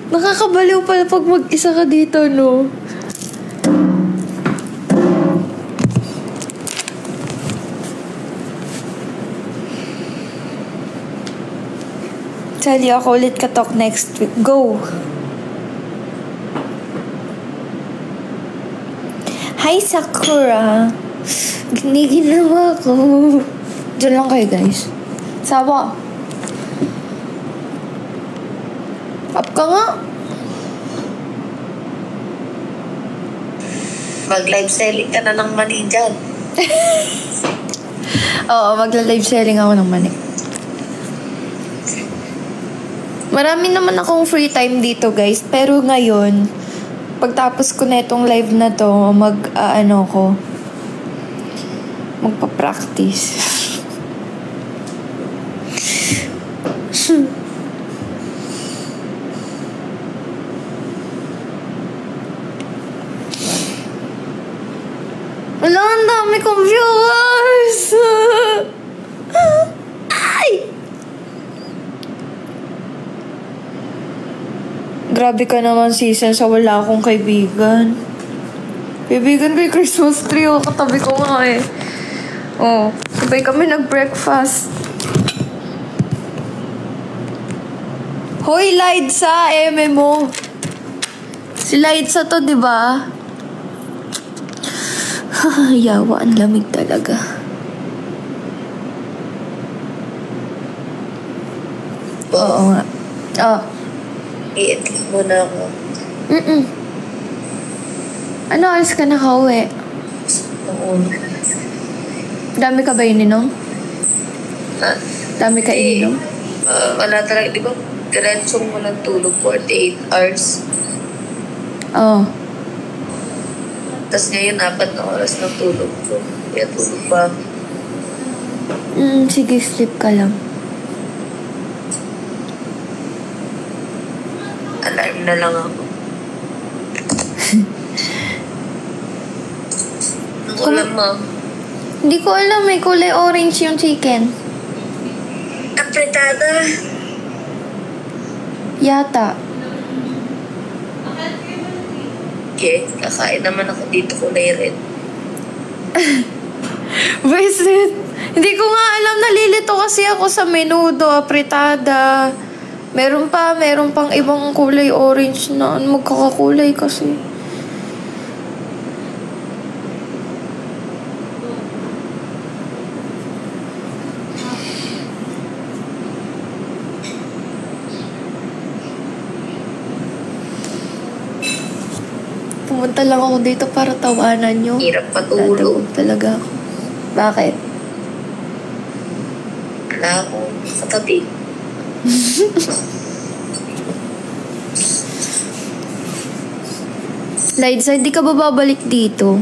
Nakakabaliw pala pag mag-isa ka dito, no? Sally, ako ulit ka talk next week. Go! Hi, Sakura! Giniginawa ko. Diyan lang kayo, guys. Saba. Up ka nga. Mag-live selling ka na ng mani dyan. Oo, magla-live selling ako ng mani. Marami naman akong free time dito, guys. Pero ngayon, pagtapos ko na itong live na to, magpa-practice. Wala, ang dami kong viewers! Ay! Grabe ka naman, season, sa wala akong kaibigan. Kaibigan ko yung Christmas tree, oh. Katabi ko nga eh. Oh, sabay kami nag-breakfast. Hoy, Liza, MMO. Si Liza to, diba? Yawa, ang lamig talaga. Oo nga. Oh. I-edit mo na ako. Ano oras ka nakauwi? Oo. Dami ka ba ininom? Ha? Dami ka ininom? Wala talaga. Di ba, diretsong mo ng tulog 48 hours. Oo. Tapos ngayon, 4 na oras ng tulog ko. Kaya tulog pa. Sige, sleep ka lang. Alarm na lang ako. Ang ulam mo? Hindi ko alam, may kulay orange yung chicken. Apretada. Yata. Okay, kakain naman ako dito kulay red. Visit. Hindi ko nga alam, nalilito kasi ako sa menudo, apretada. Meron pang ibang kulay orange na magkakakulay kasi. Pumunta lang ako dito para tawanan nyo. Hirap patulog. Tatawag talaga ako. Bakit? Wala akong katabi. Liza, hindi ka ba babalik dito?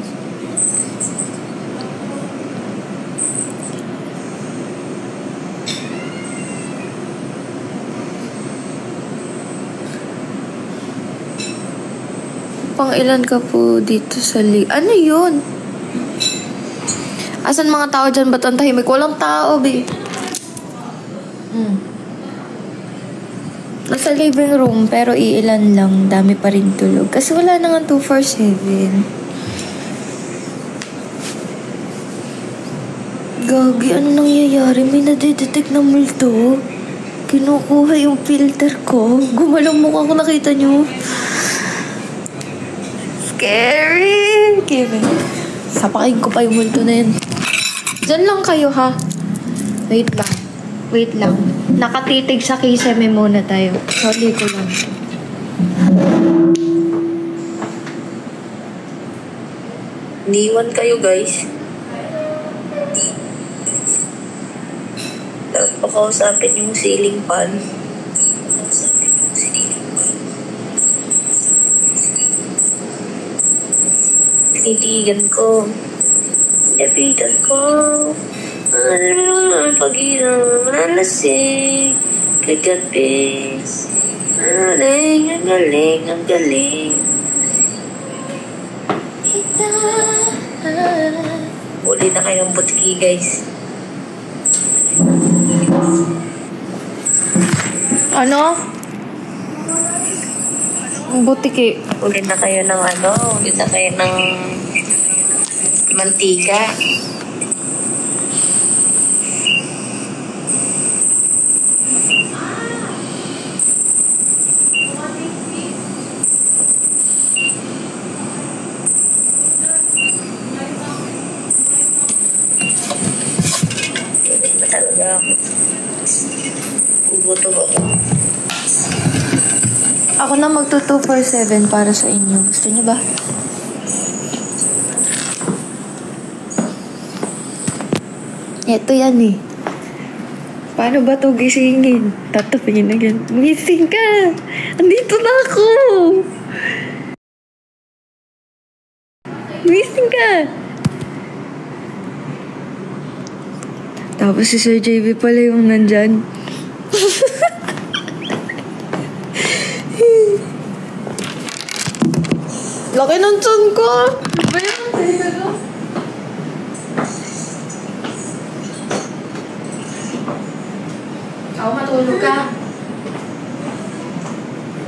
Pang ilan ka po dito sa Ano yun? Asan mga tao dyan? Ba't ang tahimik? Walang tao, be. Nasa living room, pero iilan lang. Dami pa rin tulog. Kasi wala na nga 247. Gagi, ano nangyayari? May nadidetect na multo. Kinukuha yung filter ko. Gumalang mukha ko, nakita nyo. Scary! Kevin. Sapakin ko pa yung multo na yun. Diyan lang kayo, ha? Wait lang. Nakatitig sa kisame muna tayo. Sorry ko lang. Niwan kayo, guys. Dapat pakausapin yung ceiling fan. Titigan ko. Lapitan ko. Pag-inom, nalasing, kagapis. Ang galing. Uli na kayong butki, guys. Ano? Ang butiki. Uli na kayo ng uli na kayo ng mantika. Talaga ako. Ubuto ako. Ako na magto 247 para sa inyo. Gusto niyo ba? Ito yan eh. Paano ba ito gisingin? Tatapingin na yan. Gising ka! Andito na ako! Gising ka! Tapos si Sir JB pala yung nandyan. Laki ng tiyan ko! Ba yan? Halika ka. Ako matulog ka.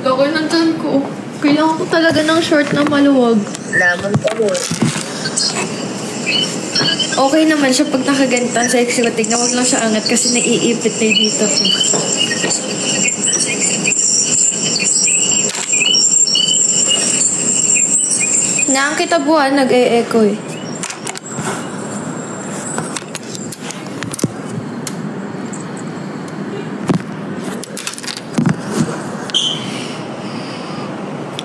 Laki ng tiyan ko. Kailangan ko talaga ng short na maluwag. Laman pa mo. Okay naman siya pag nakaganito ang sexy ko. Tingnan, wag lang siya angat kasi naiipit na dito ko. Naan kita buwan, nag-e-echo eh.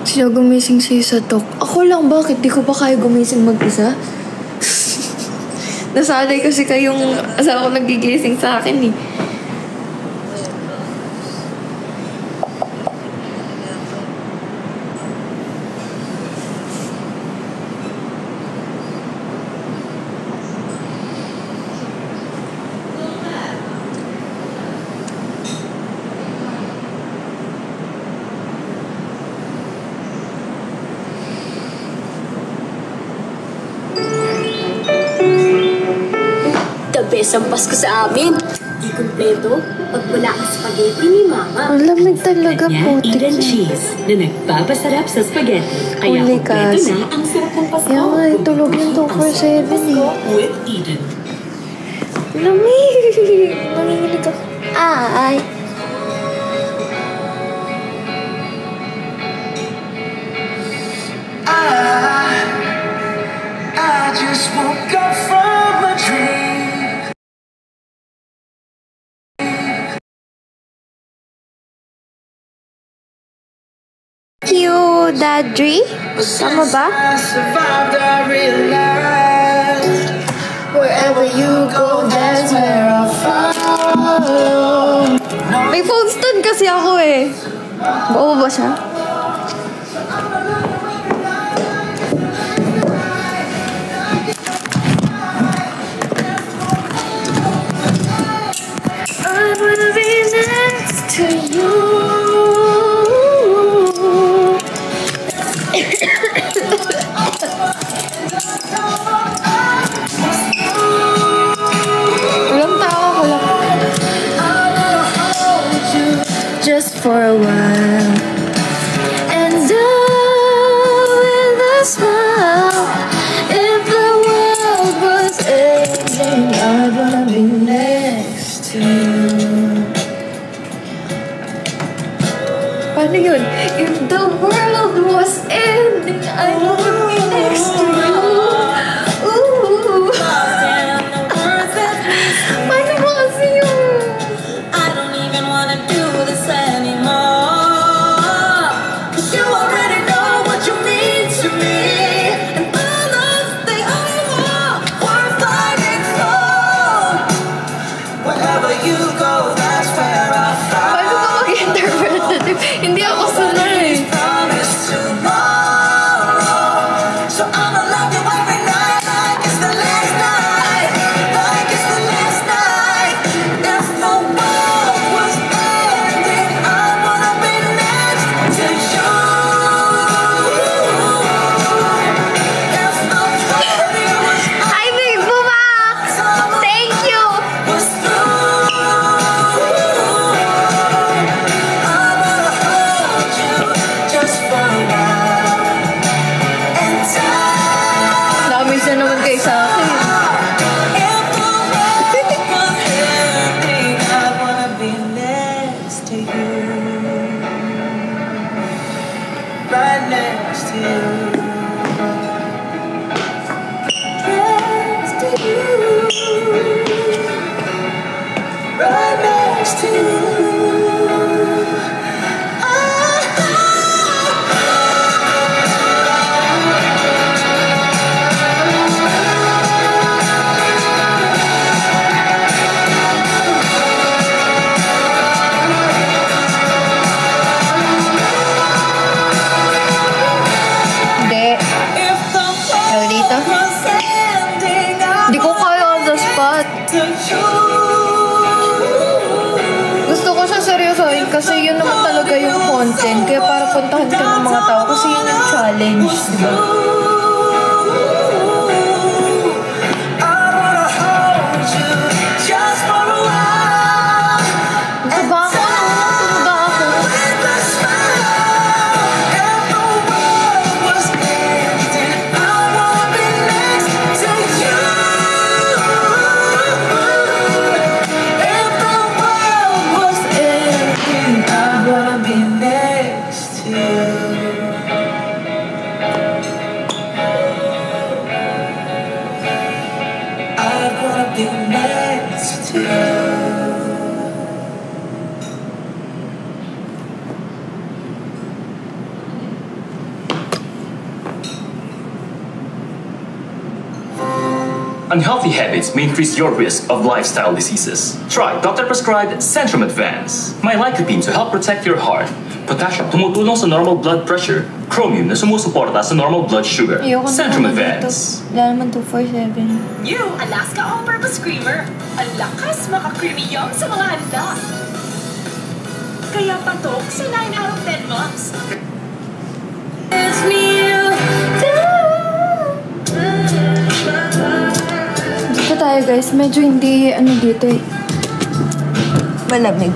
Sila gumising sa isa to. Ako lang, bakit? Di ko ba kaya gumising mag-isa? Nasanay kasi kayong asawa ko nagigising sa akin eh. Best ang Pasko sa amin. Di kumpleto pag wala ang spaghetti ni Mama. Ang lamig talaga po. Eden cheese na nagpapasarap sa spaghetti. Kaya Uli kumpleto kasi. na ang sarap ng Pasko. Kaya nga, tulog yung 247 eh. With Eden. Lamig! Nanginginig ako. Ay! I just woke up from a dream. You, Dadry? Tama ba? I survived, I realized wherever you go, that's where I'll follow. May phone stand kasi ako eh. Bao ba siya? I wanna be next to you. Walang tawa ko lang. Just for a while. And with a smile. If the world was ending, I wanna be next to you. Paano yun? If the world was ending, I wanna be next to you. Ooh. Paano ba kasi yun? I don't even wanna do this anymore. 'Cause you already know what you mean to me. And all those things I want, worth fighting for. Wherever you go, that's where I'll follow. Paano ba mag-interpretative? Hindi ako sanay. Promise tomorrow, so I'ma love next to you. Hindi. Tawag dito? Hindi ko kaya on the spot. Gusto ko siya seryosohin kasi yun naman talaga yung content. Kaya para puntahan ka ng mga tao kasi yun yung challenge, diba? Gusto ba ako? Ano ba ako? Unhealthy habits may increase your risk of lifestyle diseases. Try doctor-prescribed Centrum Advance. May lycopene to help protect your heart. Potassium tumutulong sa normal blood pressure. Chromium na sumusuporta sa normal blood sugar. Ayoko na Centrum naman Advance. dito. Wala naman 247. New Alaska All-Purpose Creamer. Ang lakas maka-creamy yum sa mga handa. Kaya patok sa 9 out of 10 moms. Dito tayo guys, medyo hindi ano dito eh. Malamig.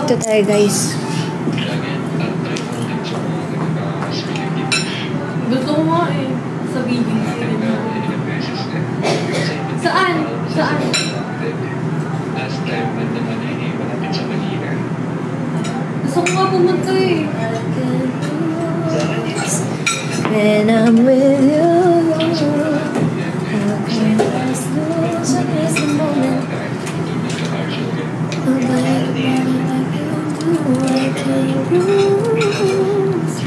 Dito tayo guys. Gusto ko nga eh. Sa video. Saan? Saan? Gusto ko nga pumunta eh. When I'm with you, how can I lose and miss the moment? Nobody like you do, I can't lose.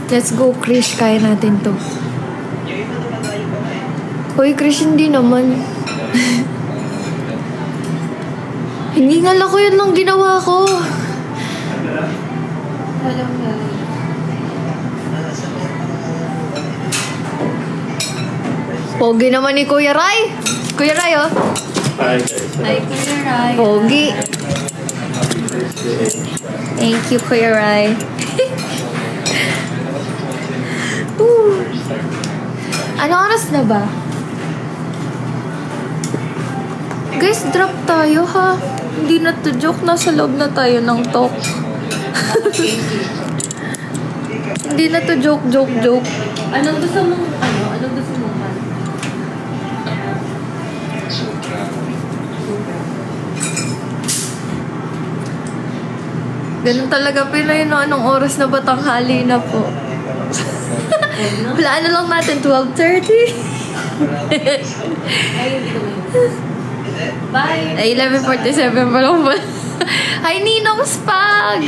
Let's go, Krish. Kaya natin to. Hoy, Krish, hindi naman. Hiningal ako, yun lang ginawa ko. Alam na. Pogi naman ni Kuya Ray. Kuya Ray, oh. Ay, Kuya Ray. Pogi. Thank you, Kuya Ray. Ano oras na ba? Guys, drop tayo ha. Hindi na to joke. Nasa loob na tayo ng talk. Hindi na to joke. Anong gusto mong, anong gusto mong Ganun talaga Pinoy, no? Anong oras na ba? Tanghali na po. Wala na lang natin, 12:30. Bye! Ay, 11:47 pa lang ba? Hi, Ninong Spag!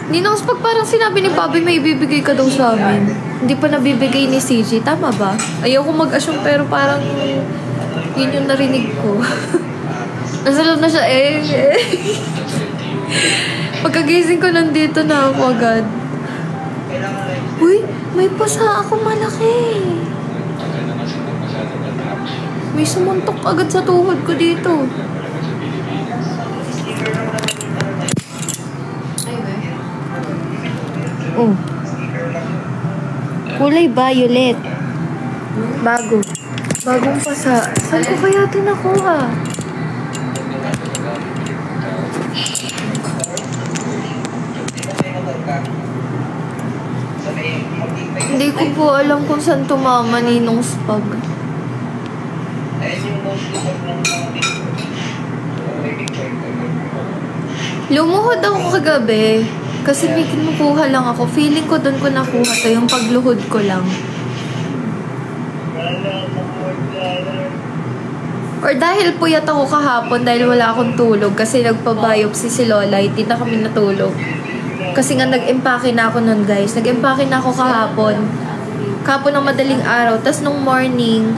Ninong Spag, parang sinabi ni Bobby may ibibigay ka daw sa amin. Hindi pa nabibigay ni CJ. Tama ba? Ayoko mag-assume pero parang yun yung narinig ko. Nasa loob na siya, Pagkagising ko, nandito na ako agad. Uy, may pasa ako malaki. May sumuntok agad sa tuhod ko dito. Oh. Kulay violet. Bago. Bagong pasa. Saan ko kaya ito nakuha? Hindi ko po alam kung saan tumama Ninong Spag. Lumuhod ako kagabi. Kasi may kinukuha lang ako. Feeling ko doon ko nakuha to. Yung pagluhod ko lang. Or dahil puyat ako kahapon dahil wala akong tulog. Kasi nagpa-biopsy si Lola. Hindi na kami natulog. Kasi nga nag-empake na ako nun guys. Nag-empake na ako kahapon. Kahapon ng madaling araw. Tapos nung morning,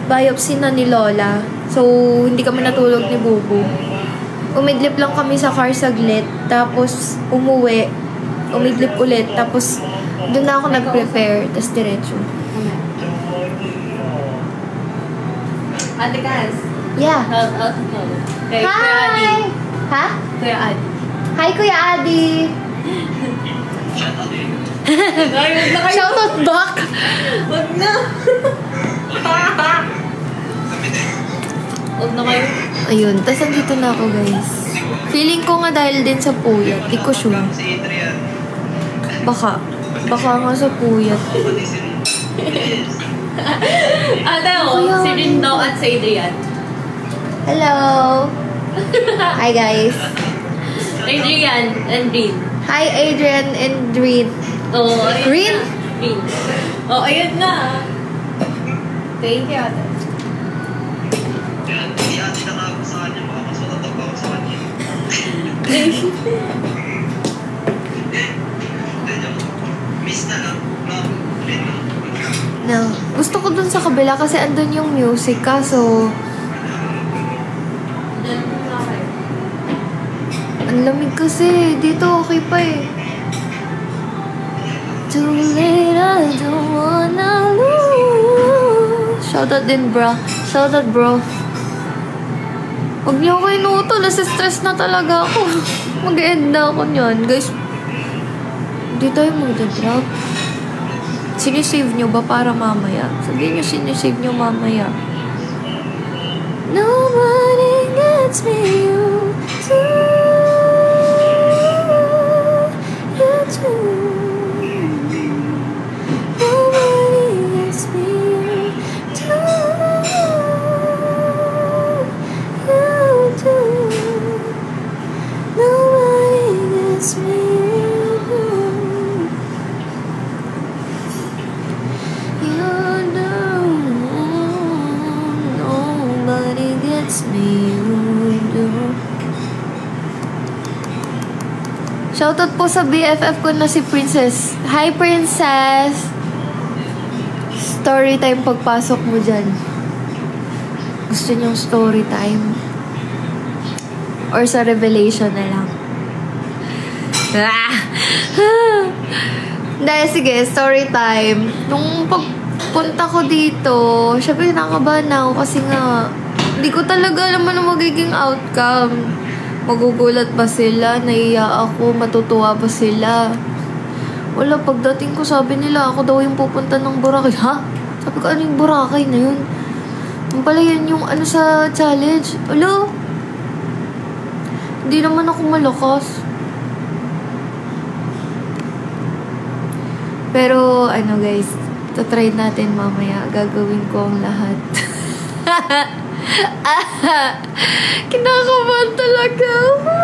biopsy na ni Lola. So, hindi kami natulog ni Bubu. Umidlip lang kami sa car saglit. Tapos, umuwi. Umidlip ulit. Tapos, doon na ako nag-prepare. Tapos, diretso. Ate Cas. Yeah. Kay Kuya Adi. Hi! Ha? Kuya Adi. Hi, Kuya Adi! Ay, wag na kayo. Shoutout back! Wag na. Wag na kayo. Ayun, tas andito na ako guys. Feeling ko nga dahil din sa puyat. Di ko sure. Baka nga sa puyat. Ate, Kuya, si Rindo at si Adrian. Hello! Hi guys! Adrian and Rin. Hi Adrian and Reed. Oh, ayun Rin? na. Rin. Oh, ayun na. Thank you, ate. No. Gusto ko dun sa kabila kasi andun yung music kaso ang lamig kasi. Dito okay pa eh. Too late, I don't wanna lose. Shoutout din bro. Shoutout bro. Huwag niyo ako inuto. Nasa-stress na talaga ako. Mag-end na ako niyan. Guys, hindi tayo mag-drop. Sinisave nyo ba para mamaya? Sabihin nyo sinisave nyo mamaya. Nobody gets me, you too. You too. Nobody gets me, you too. You too. Nobody gets me, you too. You do. Nobody gets me, you do. Shoutout po sa BFF ko na si Princess. Hi, Princess! Story time pagpasok mo dyan. Gusto niyong story time? Or sa revelation na lang? Dahil sige, story time. Nung pagpunta ko dito, syempre nakabahan ako kasi nga hindi ko talaga alam ano magiging outcome. Magugulat ba sila? Naiya ako? Matutuwa ba sila? Wala, pagdating ko sabi nila ako daw yung pupunta ng Boracay. Ha? Sabi ko, ano yung Boracay na yun? Yung pala yan yung ano sa challenge. Alo? Hindi naman ako malakas. Pero, ano guys, tatry natin mamaya. Gagawin ko ang lahat. Kinakabahan talaga ako.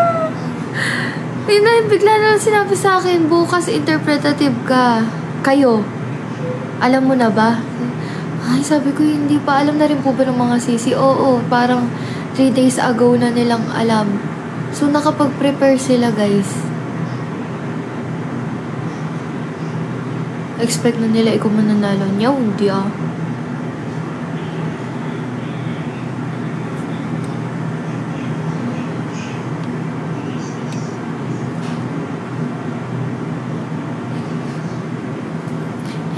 Yun na, bigla na sinabi sa akin, bukas interpretative ka. Kayo. Alam mo na ba? Ay, sabi ko, hindi pa. Alam na rin po ba ng mga sisi? Oo, parang 3 days ago na nilang alam. So, nakapag-prepare sila, guys. Expect na nila ikaw mananalo niya. Hindi ah.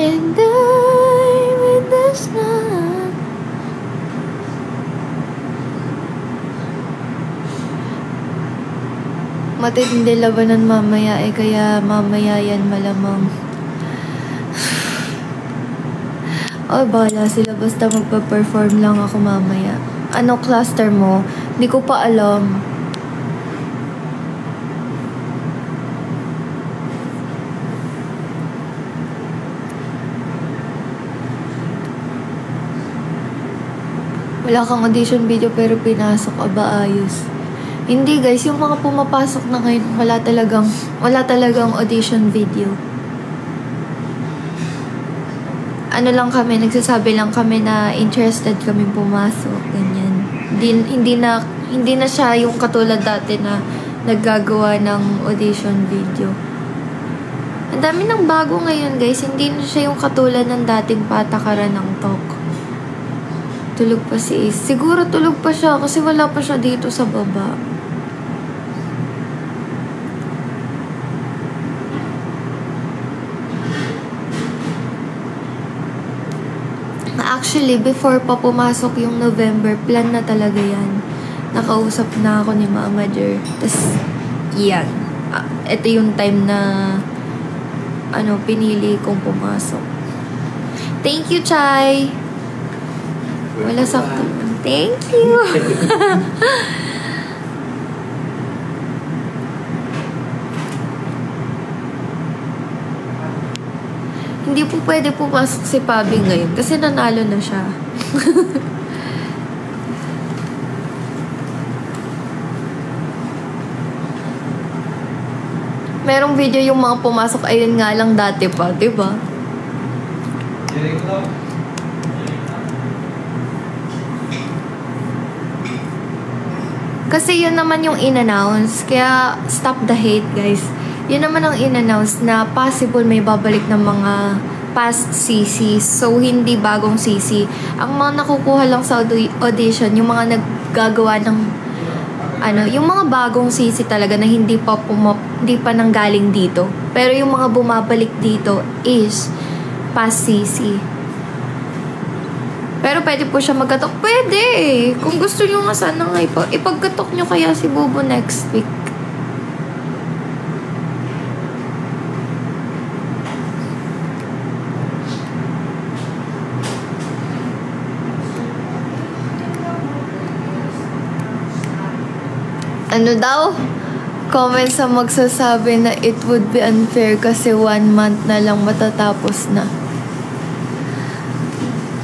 And I with the sun. Matindi labanan mamaya eh, kaya mamaya yan malamang. Ay, bahala sila. Basta magpa-perform lang ako mamaya. Ano cluster mo? Hindi ko pa alam. Wala kang audition video pero pinasok ka ba ayos? Hindi guys, yung mga pumapasok na ngayon, wala talagang audition video. Ano lang kami, nagsasabi lang kami na interested kami pumasok, ganyan. Hindi na siya yung katulad dati na naggagawa ng audition video. Ang dami ng bago ngayon guys, hindi na siya yung katulad ng dating patakaran ng talk. Tulog pa si Ace. Siguro tulog pa siya kasi wala pa siya dito sa baba. Actually, before pa pumasok yung November, plan na talaga yan. Nakausap na ako ni Mama Jer. Tapos, yan. Ito yung time na pinili kong pumasok. Thank you, Chay! Wala sakto. Thank you! Hindi po pwede pumasok si Pabi ngayon kasi nanalo na siya. Merong video yung mga pumasok, ayun nga lang dati pa, diba? Kasi yun naman yung in-announce. Kaya, stop the hate, guys. Yun naman ang in-announce na possible may babalik ng mga past CCs. So, hindi bagong CC. Ang mga nakukuha lang sa audition, yung mga naggagawa ng yung mga bagong CC talaga na hindi pa nanggaling dito. Pero yung mga bumabalik dito is past CC. Pero pwede po siya magkatok. Pwede! Kung gusto nyo nga sana nga ipagkatok nyo kaya si Bobo next week. Ano daw? Comment sa magsasabi na it would be unfair kasi 1 month na lang matatapos na.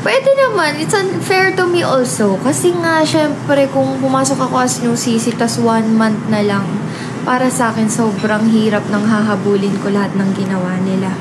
Pwede naman. It's unfair to me also. Kasi nga, syempre, kung pumasok ako as new CC tas 1 month na lang, para sa akin, sobrang hirap nang hahabulin ko lahat ng ginawa nila.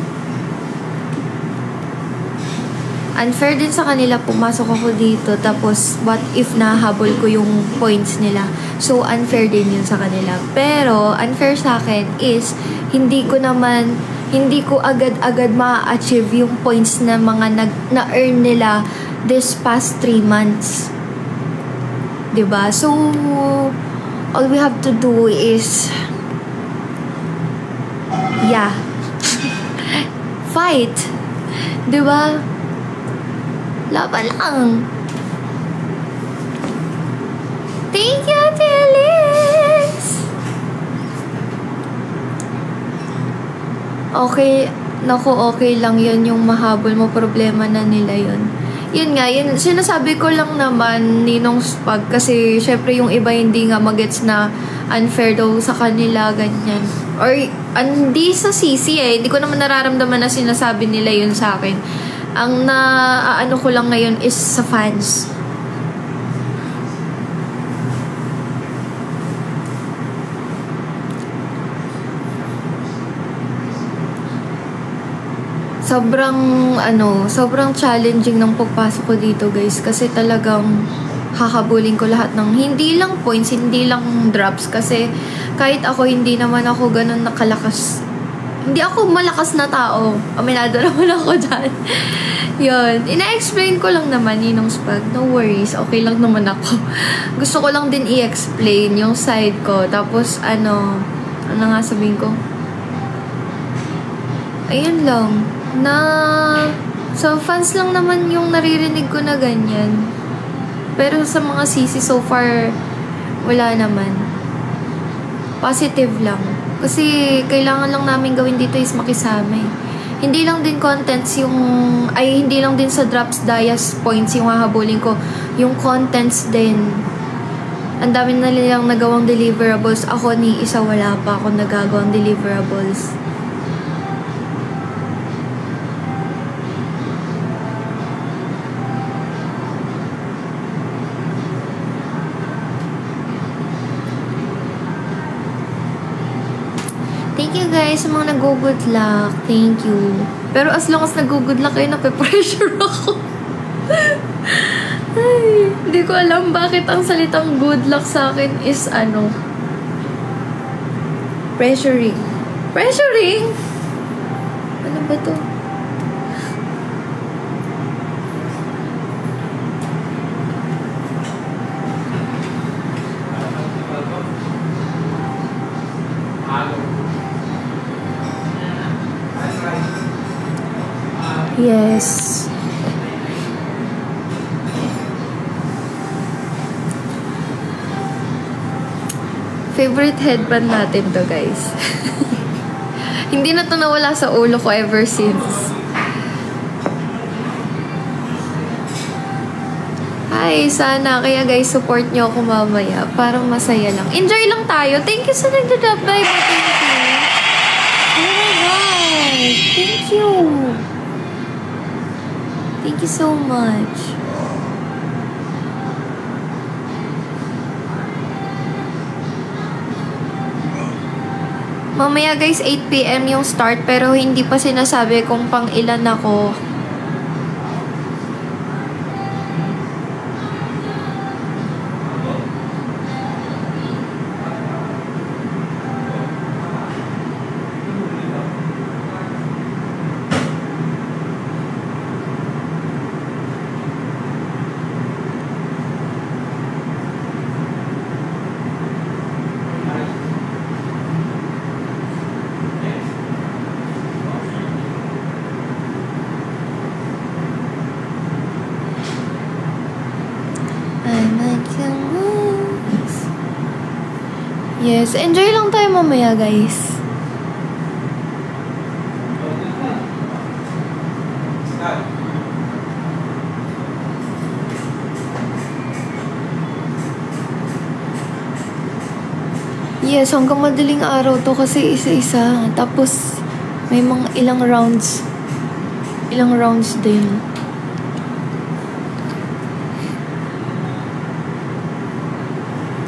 Unfair din sa kanila, pumasok ako dito, tapos what if nahabol ko yung points nila? So, unfair din yun sa kanila. Pero, unfair sa akin is, hindi ko agad-agad ma-achieve yung points na mga na-earn nila this past 3 months. Diba? So, all we have to do is fight. Diba? Laban lang. Thank you, Telis! Okay, okay lang yun yung mahabol mo, problema na nila yun. Yun nga, yun, sinasabi ko lang naman, Ninong Spag, kasi syempre yung iba hindi nga magets na unfair daw sa kanila, ganyan. Or, hindi sa CC hindi ko naman nararamdaman na sinasabi nila yun sa akin. Ang ko lang ngayon is sa fans. Sobrang challenging ng pagpasok ko dito, guys, kasi talagang hahabulin ko lahat ng hindi lang points, hindi lang drops, kasi kahit ako hindi naman ako ganun nakalakas. Hindi ako malakas na tao. Aminado naman ako dyan. Yun. Ina-explain ko lang naman, Ninong Spag. No worries. Okay lang naman ako. Gusto ko lang din i-explain yung side ko. Tapos, ano nga sabihin ko? Ayun lang. So, fans lang naman yung naririnig ko na ganyan. Pero sa mga CC so far, wala naman. Positive lang. Kasi kailangan lang namin gawin dito is makisama eh. Hindi lang din hindi lang din sa drops dias points yung hahabulin ko. Yung contents din. Ang dami na nilang nagawang deliverables. Ako ni isa wala pa ako nagagawang deliverables. you guys sa mga nag-good luck. Thank you. Pero as long as nag-good luck kayo, nape-pressure ako. Ay, hindi ko alam bakit ang salitang good luck sa akin is pressuring. Pressuring? Ano ba to? Yes. Favorite headband natin to, guys. Hindi na to nawala sa ulo ko ever since. Hi, sana. Kaya guys, support nyo ako mamaya. Parang masaya lang. Enjoy lang tayo. Thank you sa nagdadab. Bye. Thank you. Oh my God. Thank you. Thank you so much. Mamaya guys, 8 PM yung start pero hindi pa sinasabi kung pang ilan ako. Yes, enjoy lang tayo mamaya, guys. Yes, hanggang madaling araw to kasi isa-isa. Tapos, may mga ilang rounds. Ilang rounds din.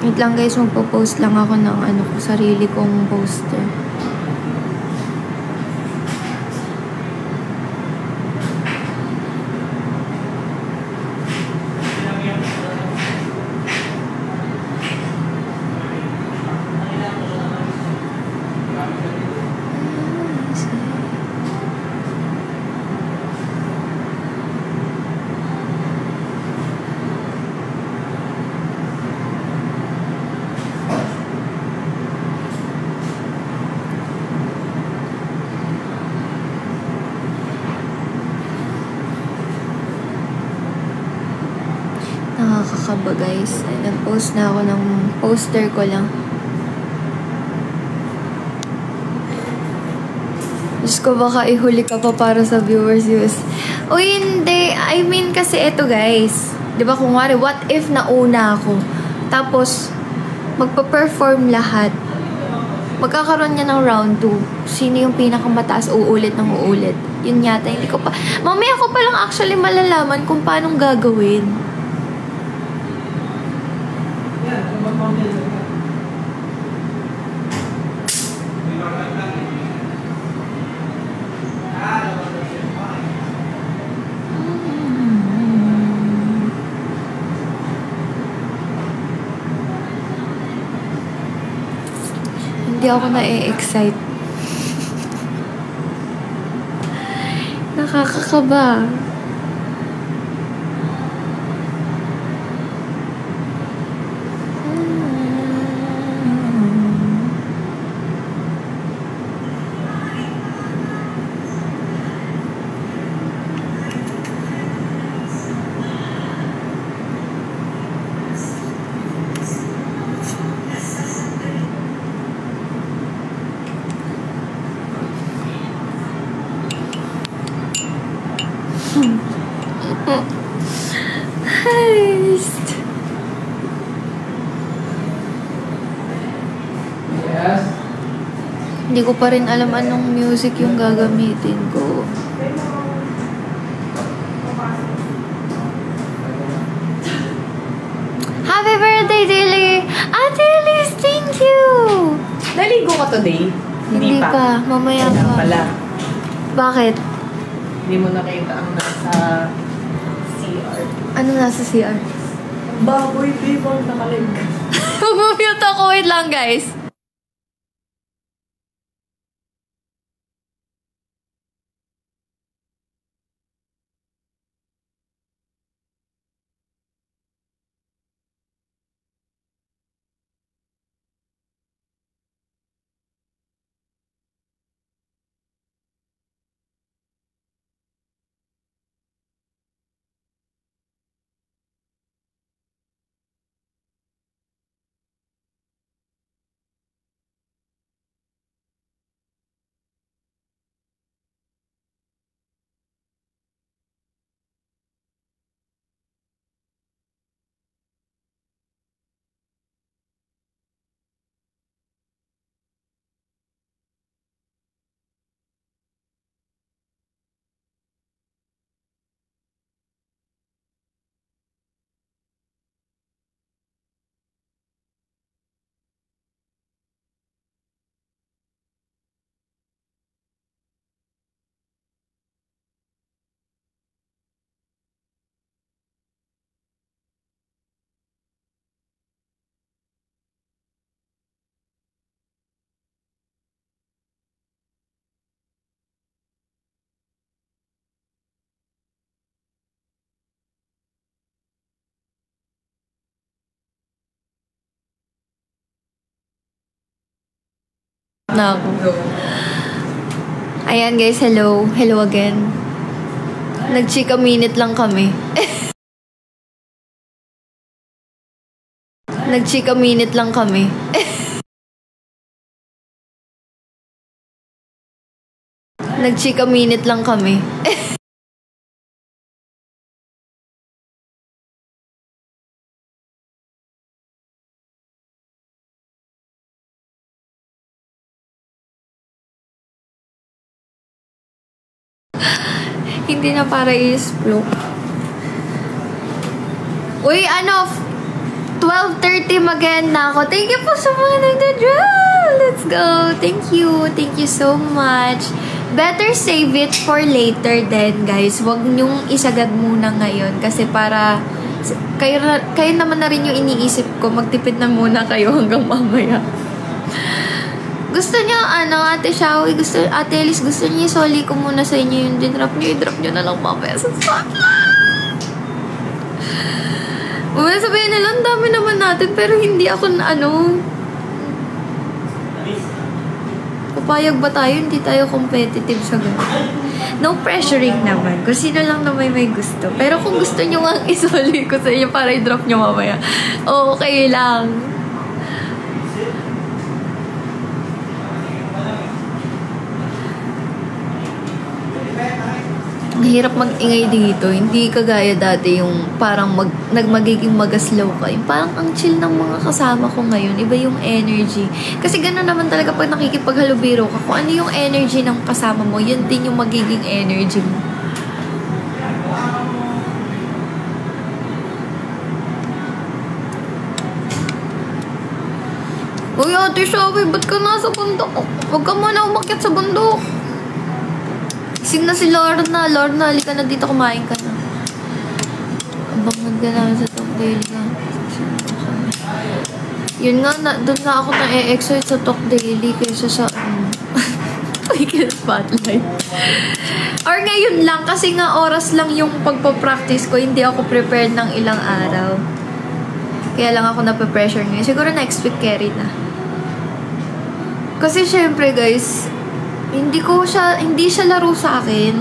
Wait lang guys, magpo-post lang ako ng sarili kong poster. Nakakakaba guys. Nag-post na ako ng poster ko lang. Diyos ko, baka ihuli ka pa para sa viewers. Uy, hindi. I mean kasi eto guys. Diba kung wari, what if nauna ako? Tapos, magpa-perform lahat. Magkakaroon niya ng round 2. Sino yung pinakamataas uulit ng uulit? Yun yata, hindi ko pa. Mamaya ko pa lang actually malalaman kung paano gagawin. Hindi ako na-excite. Nakakakaba. Heist. Yes. Hindi ko pa rin alam anong music yung gagamitin ko. Happy birthday, Dilly! Ate Liz, thank you! Naligo ka today? Hindi pa. Mamaya Kaya pa. pala. Bakit? Hindi mo nakita ang nasa CR. Ano nasa CR? Baboy, people, nakalig. Mag-mute ako. Wait lang, guys. Na ako. Ayan guys, hello. Hello again. Nag-chika minute lang kami. Nag-chika minute lang kami. Nag-chika minute lang kami. Hindi na para i-explode. Uy, 12:30 mag-end na ako. Thank you po sa mga nagda-draw. Let's go. Thank you. Thank you so much. Better save it for later then, guys. Huwag niyong isagad muna ngayon. Kasi para kayo naman na rin yung iniisip ko. Magtipid na muna kayo hanggang mamaya. Gusto niyo, Ate Shawi, Ate Alice, gusto niyo isoli ko muna sa inyo yung dinrop niyo. I-drop niyo na lang mamaya sa spotlight. Mamaya sabihin nila, ang dami naman natin, pero hindi ako papayag ba tayo? Hindi tayo competitive sa gano'n. No pressuring naman. Kung sino lang naman may gusto. Pero kung gusto niyo nga isoli ko sa inyo para i-drop niyo mamaya, okay lang. Mahirap mag-ingay dito. Hindi kagaya dati yung parang magiging magaslaw ka. Yung parang ang chill ng mga kasama ko ngayon. Iba yung energy. Kasi gano'n naman talaga pag nakikipaghalubiro ka. Kung ano yung energy ng kasama mo, yun din yung magiging energy mo. Uy, Ate Shawi, ba't ka nasa bundok? Huwag ka muna umakyat sa bundok. Sing na si Lorna. Lorna, halika na dito, kumain ka na. Abang ka namin sa Talk Daily ka. Yun nga, doon na ako na-e-excite sa Talk Daily kaysa sa Weekend Spotlight. Or ngayon lang, kasi nga oras lang yung pagpapractice ko, hindi ako prepared ng ilang araw. Kaya lang ako nape-pressure ngayon. Siguro next week carry na. Kasi syempre guys, hindi siya laro sa akin.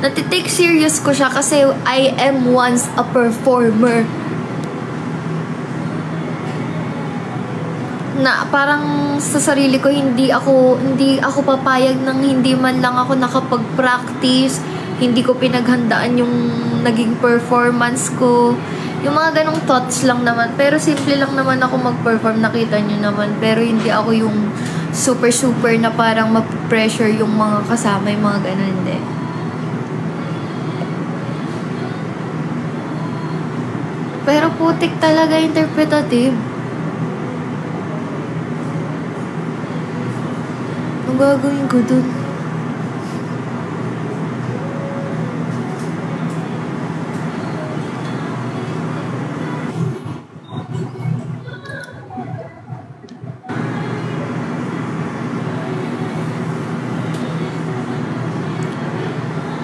Natitake serious ko siya kasi I am once a performer. Na parang sa sarili ko hindi ako papayag nang hindi man lang ako nakapag-practice, hindi ko pinaghandaan yung naging performance ko. Yung mga ganong thoughts lang naman. Pero simple lang naman ako mag-perform, nakita nyo naman. Pero hindi ako yung super na parang ma-pressure yung mga kasama, yung mga ganon, hindi. Pero putik talaga interpretative. Ang gagawin ko dun?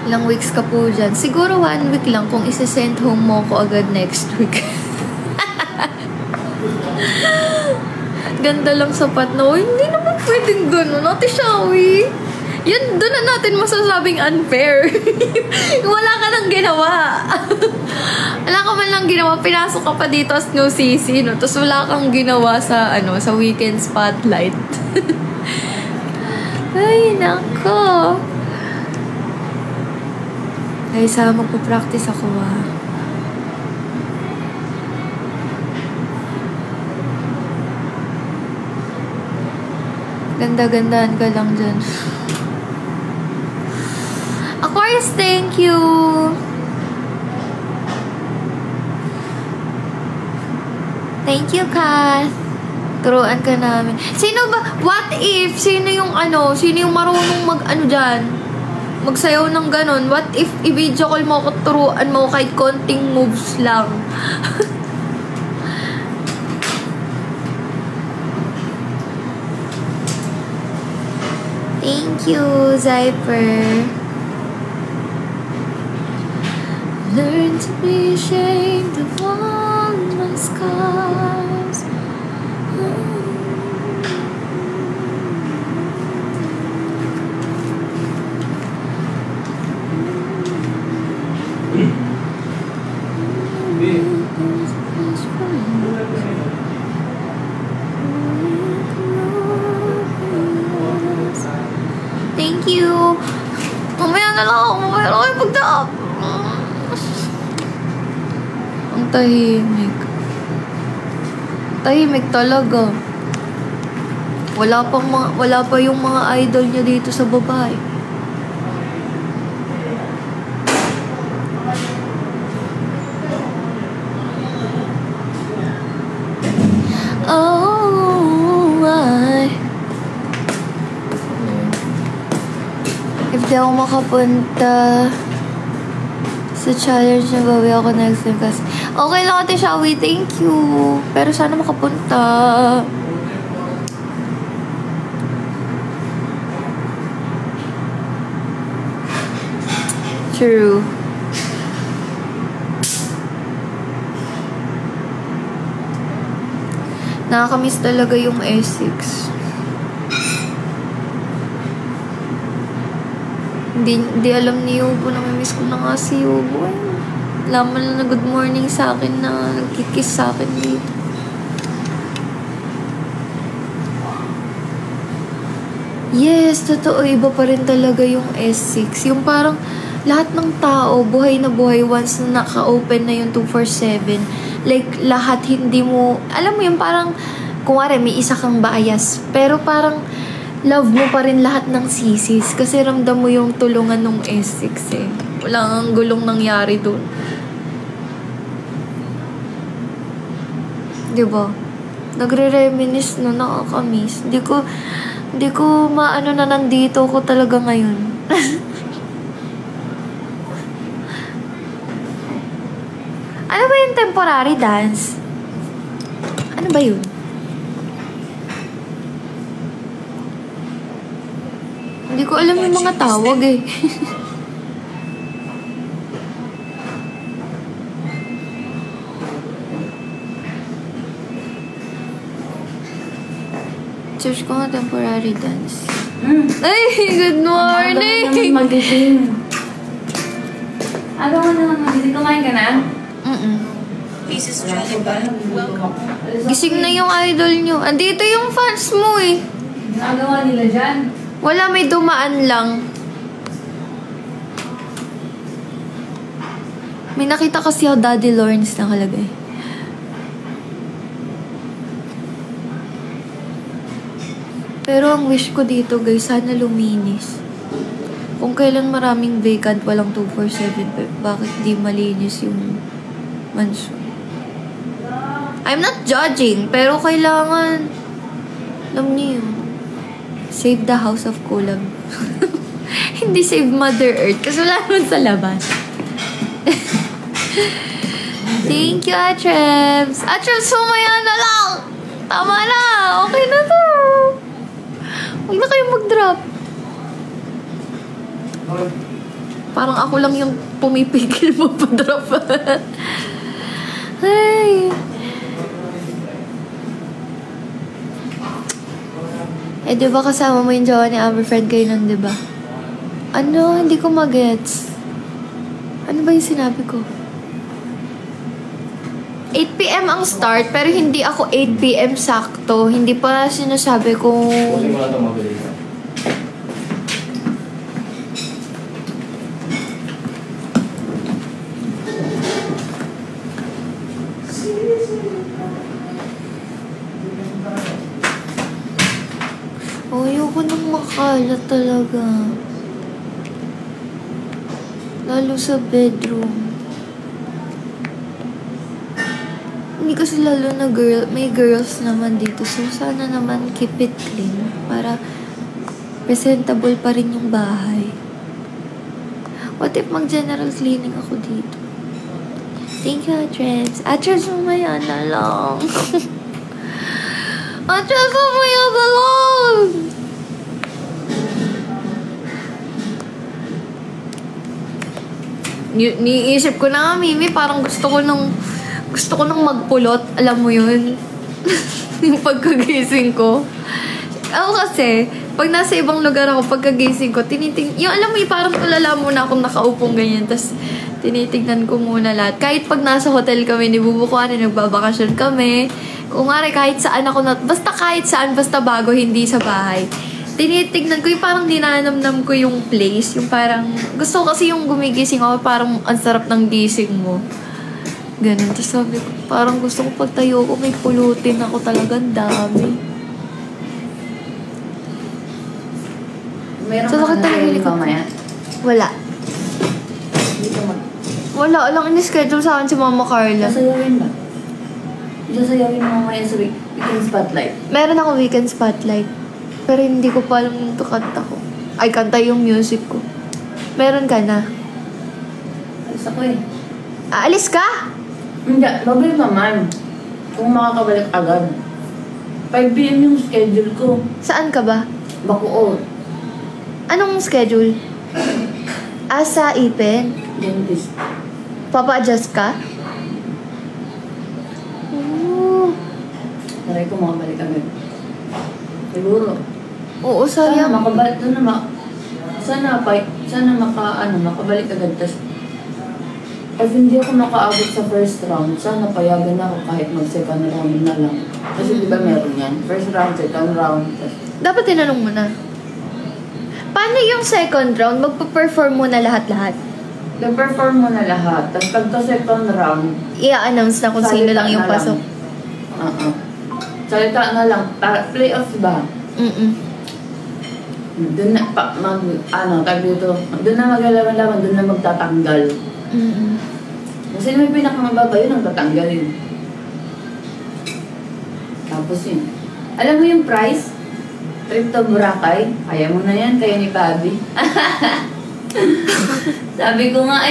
Ilang weeks ka po dyan? Siguro 1 week lang kung isi-send home mo ko agad next week. Ganda lang sapat na, hindi naman pwedeng gano'n. Ate Shawi, yan, doon na natin masasabing unfair. Wala ka nang ginawa. Wala ka man lang ginawa. Pinasok ka pa dito as new CC, no? Tapos wala kang ginawa sa, sa weekend spotlight. Ay, nako. Ay, sa magpa-practice ako, Ganda-gandaan ka lang dyan. Aquarius, thank you! Thank you, Kath. Turuan ka namin. Sino ba? What if? Sino yung marunong dyan? Magsayaw ng ganon. What if i-video call mo ako, turuan mo kahit konting moves lang? Thank you, Zyper. Learn to be ashamed of all my scars. Thank you. Mamaya na lang ako. Mamaya lang kayo pagdaap. Ang tahimik. Tahimik talaga. Wala pa yung mga idol niya dito sa babae. If di ako makapunta sa challenge na bawi ako next time kasi okay lang, Ate Shawi, thank you, pero sana makapunta. True. Nakakamiss talaga yung Essex. Hindi alam ni Yubo na miss ko na nga si Yubo. Laman lang na good morning sa akin na nagkikiss sa akin dito. Yes, totoo. Iba pa rin talaga yung S6. Yung parang lahat ng tao, buhay na buhay once na naka-open na yung 247. Like, lahat hindi mo, alam mo yung parang, kunwari may isa kang bias. Pero parang, love mo pa rin lahat ng sisis kasi ramdam mo yung tulungan ng S6 eh. Wala nang gulong nangyari dun. Diba? Nagre-reminisce na nakakamiss. Hindi ko maano na nandito ko talaga ngayon. Ano ba yung temporary dance? Ano ba yun? Hindi ko alam yung mga tawag eh. Search ko nga temporary dance. Ay, good morning! Agaw naman magising. Agaw naman magising. Kumain ka na? Pieces Johnny ba? Gising na yung idol nyo. Andito yung fans mo eh. Nagawa nila dyan. Wala, may dumaan lang. May nakita kasi ako Daddy Lawrence nakalagay. Pero ang wish ko dito guys, sana luminis. Kung kailan maraming vacant, walang 247, bakit di malinis yung mansion? I'm not judging, pero kailangan, alam niyo yun, Save the House of Kulab. Hindi save Mother Earth kasi wala naman sa labas. Thank you, Atrems. Atrems, sumaya na lang. Tama na. Okay na to. Huwag na kayong mag-drop. Parang ako lang yung pumipigil mo pa-drop. Ay. Eh, di ba kasama mo yung jowa ni Amber, friend kayo nun, di ba? Ano? Hindi ko magets. Ano ba yung sinabi ko? 8 p.m. ang start, pero hindi ako 8 p.m. sakto. Hindi pa sinasabi kung... Kasi ko lang ito mabilis. Oh, ayoko nang makalat talaga. Lalo sa bedroom. Hindi kasi lalo na may girls naman dito. So, sana naman keep it clean. Para presentable pa rin yung bahay. What if mag-general cleaning ako dito? Thank you, Atreds. Atreds, mamaya na lang. Atreds, mamaya na lang! Niisip ko na nga, Mimi, parang gusto ko nang magpulot. Alam mo yun? Yung pagkagising ko. Ako kasi, pag nasa ibang lugar ako, pagkagising ko, yung alam mo yung parang tulala muna akong nakaupong ganyan, tas tinitignan ko muna lahat. Kahit pag nasa hotel kami, nibubukuan, nagbabakasyon kami, kung nga kahit saan ako, basta kahit saan, basta bago, hindi sa bahay. Tinitignan ko yung parang dinanamnam ko yung place, yung parang, gusto ko kasi yung gumigising ako, parang ang sarap ng gising mo. Ganun. Tapos sabi ko, parang gusto ko pagtayo ko, may pulutin ako talagang dami. Meron So, bakit tayo narinig mamaya? Wala. Hindi ka mag... Wala. Walang in-schedule sa akin si Mama Carla. Sasayawin ba? Sasayawin mo mamaya sa weekend spotlight. Meron ako weekend spotlight. Pero hindi ko pa alam yung kanta ko. Ay, kanta yung music ko. Meron ka na. Alis ako eh. Aalis ka? Hindi, mabalik naman. Kung makakabalik agad. 5 p.m. yung schedule ko. Saan ka ba? Bacoor. Anong schedule? Sa Ipin? Dentist. Papa-adjust ka? Oh. Taray ko makabalik agad. Siguro. Oo, Sana sayang. makabalik. Sana makabalik agad. Tas, pag hindi ako makaabot sa first round, sana payagan ako kahit mag-second round na lang. Kasi di ba meron yan? First round, second round. Tas, Dapat tinanong mo na. Paano yung second round? Magpa-perform mo na lahat-lahat? nag-perform mo na lahat. Tapos pagka second round, I-announce na kung sino lang yung pasok. Oo. Salita na lang. Playoffs ba? Doon na, tag dito. Doon na maglalaban-laban, doon na magtatanggal. Kasi may pinakamababa yun ang tatanggalin. Tapos yun. Alam mo yung price? Trip to Boracay. Kaya mo na yan, kaya ni Bobby. Sabi ko nga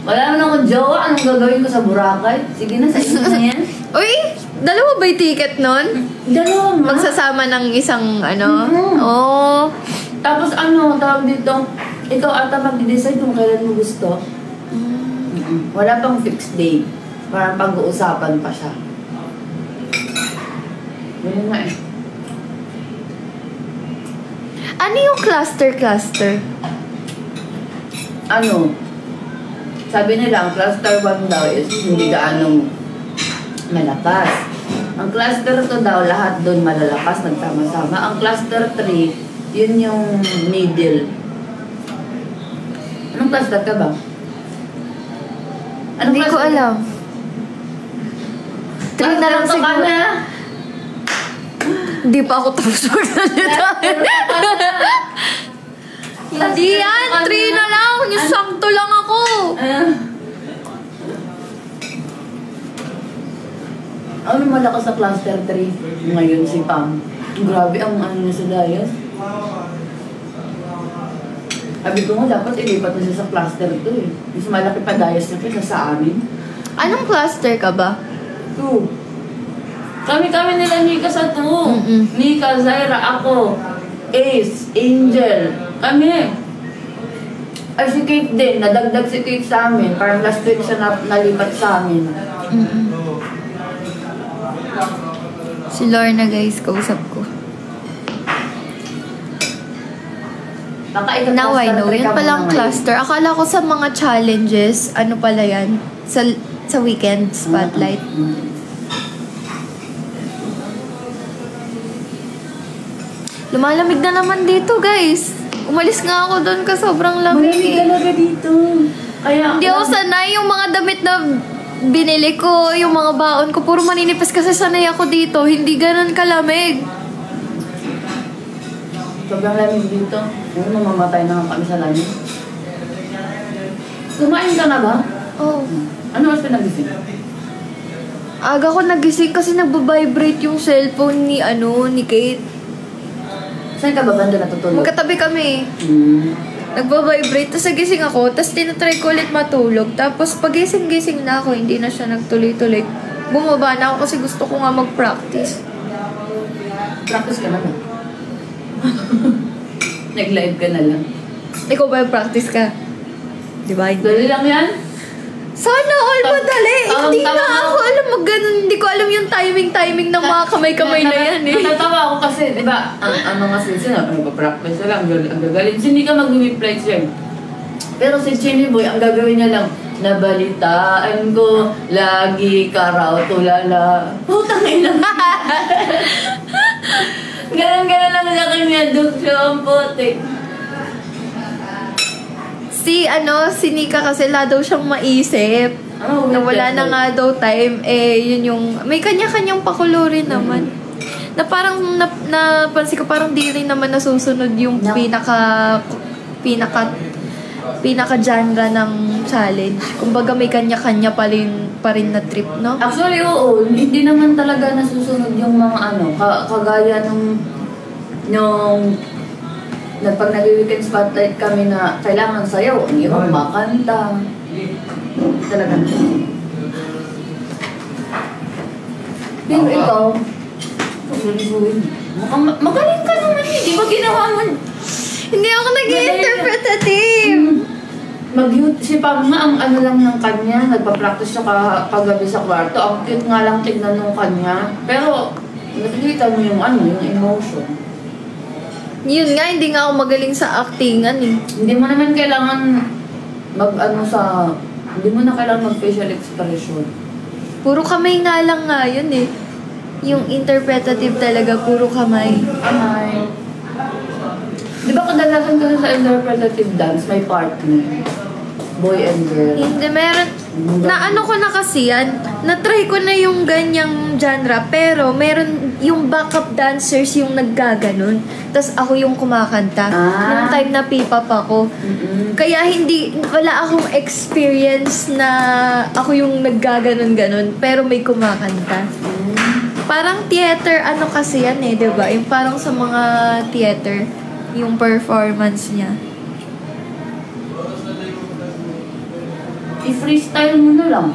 wala naman akong jowa. Anong gagawin ko sa Boracay? Sige na, sa inyo na yan. Uy! Dalawa ba yung ticket nun? Dalawa nga. Magsasama ng isang Mhm. Oh. Tapos tawag dito, ikaw ata mag-decide kung kailan mo gusto. Wala pang fixed day. Parang pag-uusapan pa siya. Ganyan nga Ano yung cluster? Sabi nila, ang cluster 1 daw is hindi gaanong malakas. Ang cluster 2 daw, lahat doon malalakas, nagtama-sama. Ang cluster 3, yun yung middle. Anong cluster ka ba? Hindi ko alam. 3 na lang siguro. Hindi pa ako tapos magsalita. Hindi yan! 3 na lang! Yung sakto lang ako! Ano malakas sa cluster 3? Ngayon si Pam. Grabe ang ano niya sa diet. Sabi ko nga, dapat ilipat na siya sa cluster 2 eh. Mas malaki pa diet niya kaysa sa amin. Anong cluster ka ba? 2. Kami nila Nika sa 2. Nika, Zaira, ako, Ace, Angel. Kami. Ay, si Kate din. Nadagdag si Kate sa amin. Parang last week siya nalipat sa amin. Si Lorna guys, kausap ko. Now I know, yun palang cluster. Akala ko sa mga challenges, ano pala yan? Sa weekend spotlight. Lumalamig na naman dito guys. Umalis nga ako doon ka sobrang lamig. Malamig talaga dito. Kaya, hindi ako sanay yung mga damit na binili ko, yung mga baon ko. Puro maninipis kasi sanay ako dito. Hindi ganun kalamig. sobrang lamig dito. Mamamatay na kami sa lamig. Kumain ka na ba? Oo. Ano mas pinagising? Aga ko nagising kasi nagbabibrate yung cellphone ni Kate. Saan ka ba banda natutulog? Magkatabi kami. Nagbabibrate, tapos nagising ako, tapos tinatry ko ulit matulog. Tapos pagising-gising na ako, hindi na siya nagtuloy-tuloy. Bumaba na ako kasi gusto ko nga mag-practice. Practice ka na ba? Nag-live ka na lang. Ikaw ba practice ka? Diba? Dali lang yan? Sana all madali. Hindi na ako alam mag-ganun. Hindi ko alam yung timing ng mga kamay-kamay na yan eh. Natatawa ako kasi, di ba, ang nga sila, practice na lang, ang gagaling. Hindi ka mag-reply siya. Pero si Chini Boy, ang gagawin niya lang, nabalitaan ko, lagi ka raw tulala. Putang ina. Ganon-ganon lang sa kanya, Dukso, ang putik. Si Nika kasi wala daw siyang maisip. Na wala na nga daw time. Yun yung, may kanya-kanyang pakulurin naman. Na parang, napansin ko parang di rin naman nasusunod yung pinaka-genre ng challenge. Kumbaga may kanya-kanya pa rin na trip, no? Actually, oo. Hindi naman talaga nasusunod yung mga kagaya nung pag nag-weekend spotlight kami na kailangan sayaw, ang iba makanta. Talaga. Pero ikaw, magaling ka naman eh. Di ba ginawa mo? Hindi ako nag-interpretative. Si Pam nga, ang lang ng kanya, nagpa-practice siya kagabi sa kwarto. Ang cute nga lang tignan ng kanya. Pero, nakikita mo yung emotion. Yun nga, hindi nga ako magaling sa actingan eh. Hindi mo naman kailangan hindi mo na kailangan mag-facial expression. Puro kamay nga lang nga yun eh. Yung interpretative talaga, puro kamay. Kamay. Di ba kadalasan kasi sa interpretative dance, may partner? Boy and girl. Hindi, meron. Ko na kasi yan. Na-try ko na yung ganyang genre. Pero meron yung backup dancers yung naggaganon. Tapos ako yung kumakanta. Nung time na P-pop ako. Kaya wala akong experience na ako yung naggaganon-ganon. Pero may kumakanta. Parang theater, kasi yan eh, diba? Yung parang sa mga theater, yung performance niya. I-freestyle mo na lang.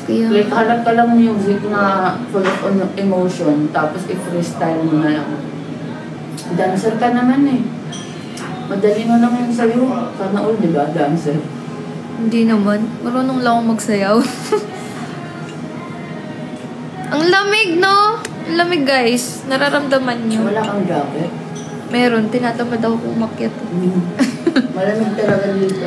Kaya, Like, hanap ka lang music na full of emotion, tapos i-freestyle mo na lang. Dancer ka naman eh. Madali mo lang yung sayo. Sana all, di ba? Dancer. hindi naman. Marunong lang akong magsayaw. Ang lamig, no? Ang lamig, guys. Nararamdaman nyo. Wala kang jacket. Meron. Tinatamad ako kung umakyat. Malamig talaga dito.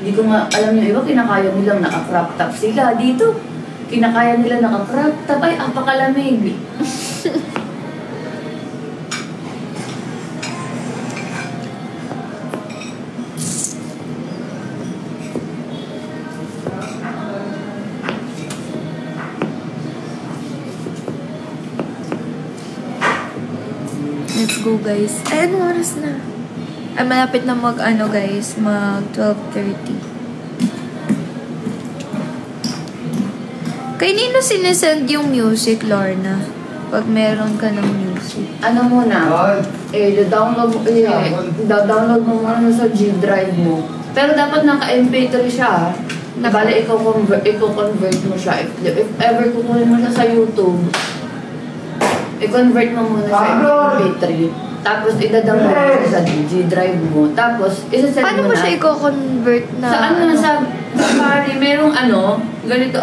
Hindi ko nga, alam nyo, iba kinakaya nilang naka-crop top sila. Dito, kinakaya nila naka-crop top. Ay, apakalamig. Let's go, guys. Ay, ano oras na? Ay, malapit na guys. Mag 12:30. Kay Nino sinesend yung music, Lorna. Pag meron ka ng music. Ano muna? Da-download mo muna sa G drive mo. Pero dapat naka-MP3 siya. Bale, i-convert mo siya. If ever kukunin mo siya sa YouTube, i-convert mo muna siya MP3. Tapos, i-download mo sa G drive mo. Tapos, isa-send mo na. Paano mo siya i-convert na? Sa sa Safari, merong ganito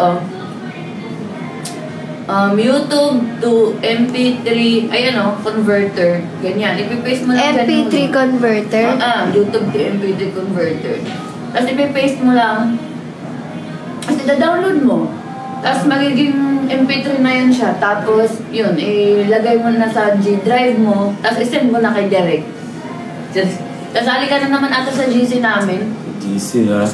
YouTube to MP3, converter. Ganyan. Ipipaste mo lang MP3 converter? YouTube to MP3 converter. Tapos ipipaste mo lang. Tapos i-download mo. Tapos magiging MP3 na yun siya. Tapos, yun, ilagay mo na sa G drive mo. Tapos isend mo na kay Derek. Kasali ka na naman ata sa GC namin. GC na?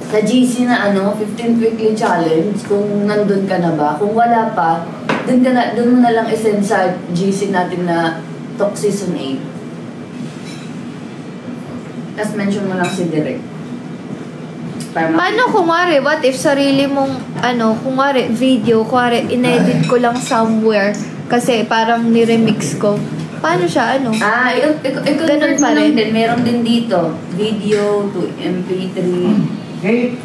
Sa GC na 15 weekly challenge, kung nandun ka na ba. Kung wala pa, dun mo na lang isend sa GC natin na Talk Season 8. Tapos mention mo lang si Derek. Paano what if sarili mong, video, inedit ko lang somewhere, kasi parang niremix ko. Paano siya, Ganun pa rin. Meron din dito, video to MP3. Okay.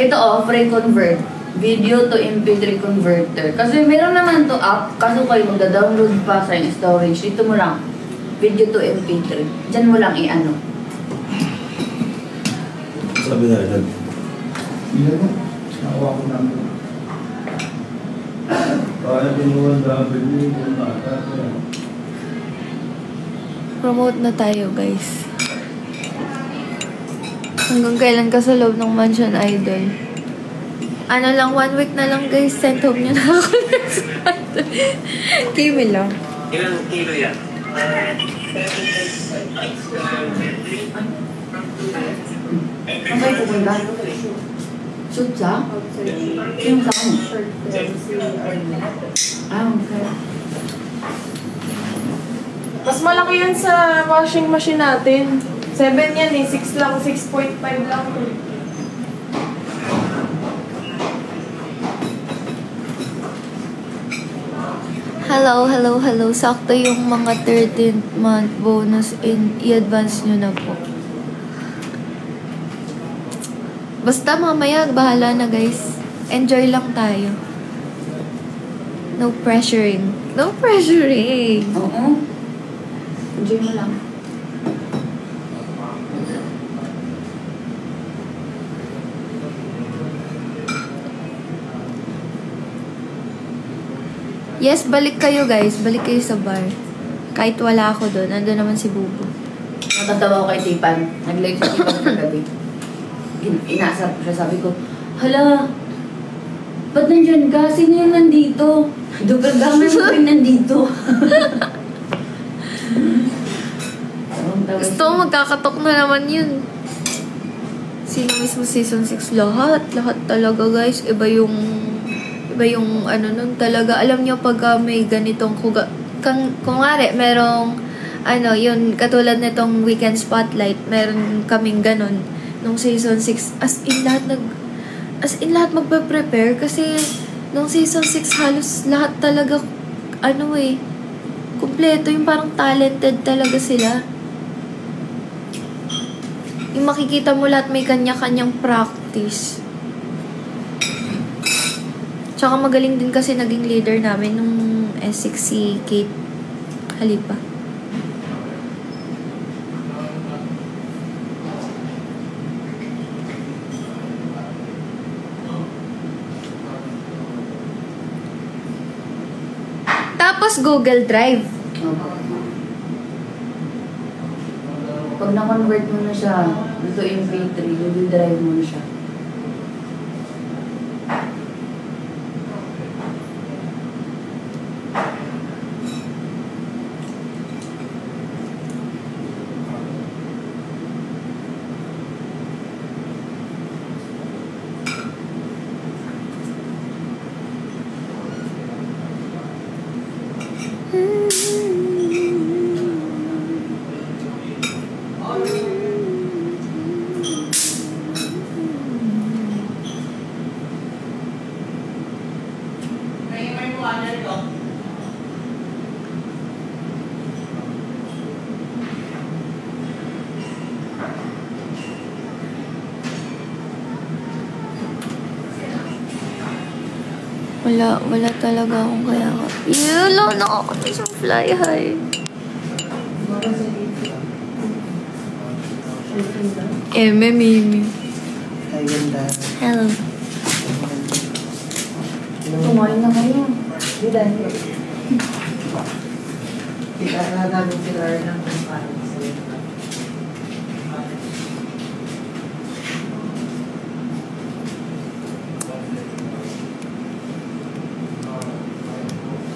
Ito free convert. Video to MP3 converter. Kasi meron naman to app, kaso kayo magda-download pa sa yung storage. Dito mo lang, video to MP3. Diyan mo lang Sabi na rin. Nakuha ko namin. Kaya pinuwan W kung bata. Promote na tayo, guys. Hanggang kailan ka sa loob ng Mansion Idol? 1 week na lang, guys. Send home nyo na ako. Kimi lang. Ilang kilo yan? Okay, pupunta. Shoot siya? Yung saan? Okay. Mas malaki yan sa washing machine natin. 7 yan 6 lang, 6.5 lang. Hello. Sakto yung mga 13th month bonus i-advance nyo na po. Basta mamaya, bahala na, guys. Enjoy lang tayo. No pressuring. Oo. Enjoy mo lang. Yes, balik kayo, guys. Balik kayo sa bar. Kahit wala ako doon, nandun naman si Bubu. Natatawa ko kay Tipan. Nag-live si Tipan sa gabi. Inasar ko siya. Sabi ko, hala, ba't nandyan ka? Sino yung nandito? Dugagamay mo rin nandito. Gusto magkakatok na naman yun. Sino mismo season 6? Lahat talaga, guys. Iba yung nun talaga. Alam nyo, pag may ganitong kungari, merong yun, katulad nitong weekend spotlight, meron kaming ganun nung season 6. As in lahat magpe-prepare kasi nung season 6 halos lahat talaga kumpleto, yung parang talented talaga sila. Yung makikita mo lahat may kanya-kanyang practice. Tsaka magaling din kasi naging leader namin nung S6 si Kate Halipa. Tapos Google Drive. Pag na-convert mo na siya into MP3, Google Drive mo na siya. Wala talaga akong kaya ka. Wala na ako na isang fly high. Mimi. Hello. Kumain na kayo. Di dahil. Kita na namin si Lara ng kumain sa'yo.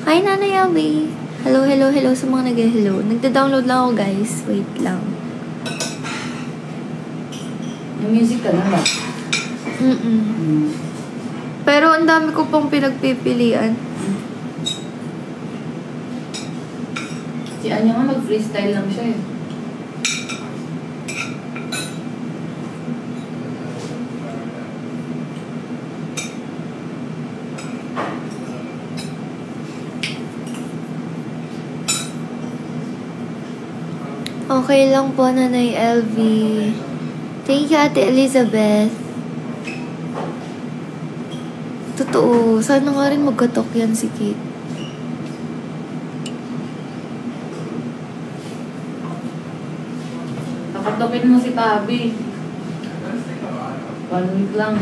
Hi, Nanay Abby. Hello sa mga nag-hello. Nagda-download lang ako, guys. Wait lang. May music ka na ba? Pero ang dami ko pang pinagpipilian. Si Anya nga mag-freestyle lang siya eh. Okay lang po, Nanay LV. Thank you, Ate Elizabeth. Totoo. Sana nga rin magkatok yan si Kate. Nakatokin mo si Tabi. 1 week lang.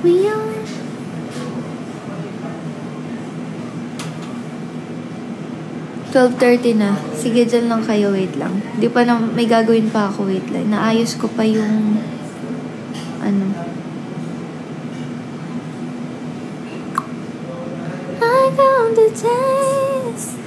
We are... $12:30 na. Sige, dyan lang kayo. Wait lang. Di pa na... May gagawin pa ako. Wait lang. Naayos ko pa yung... Ano... I count the days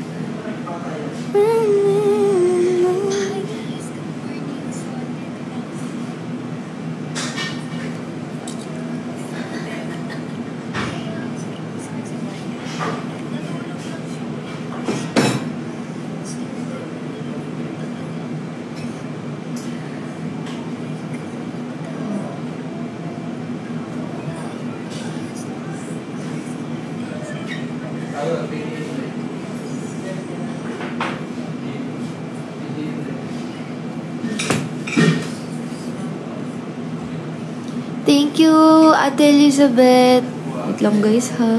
Thank you, Ate Elizabeth. Wait lang guys, ha.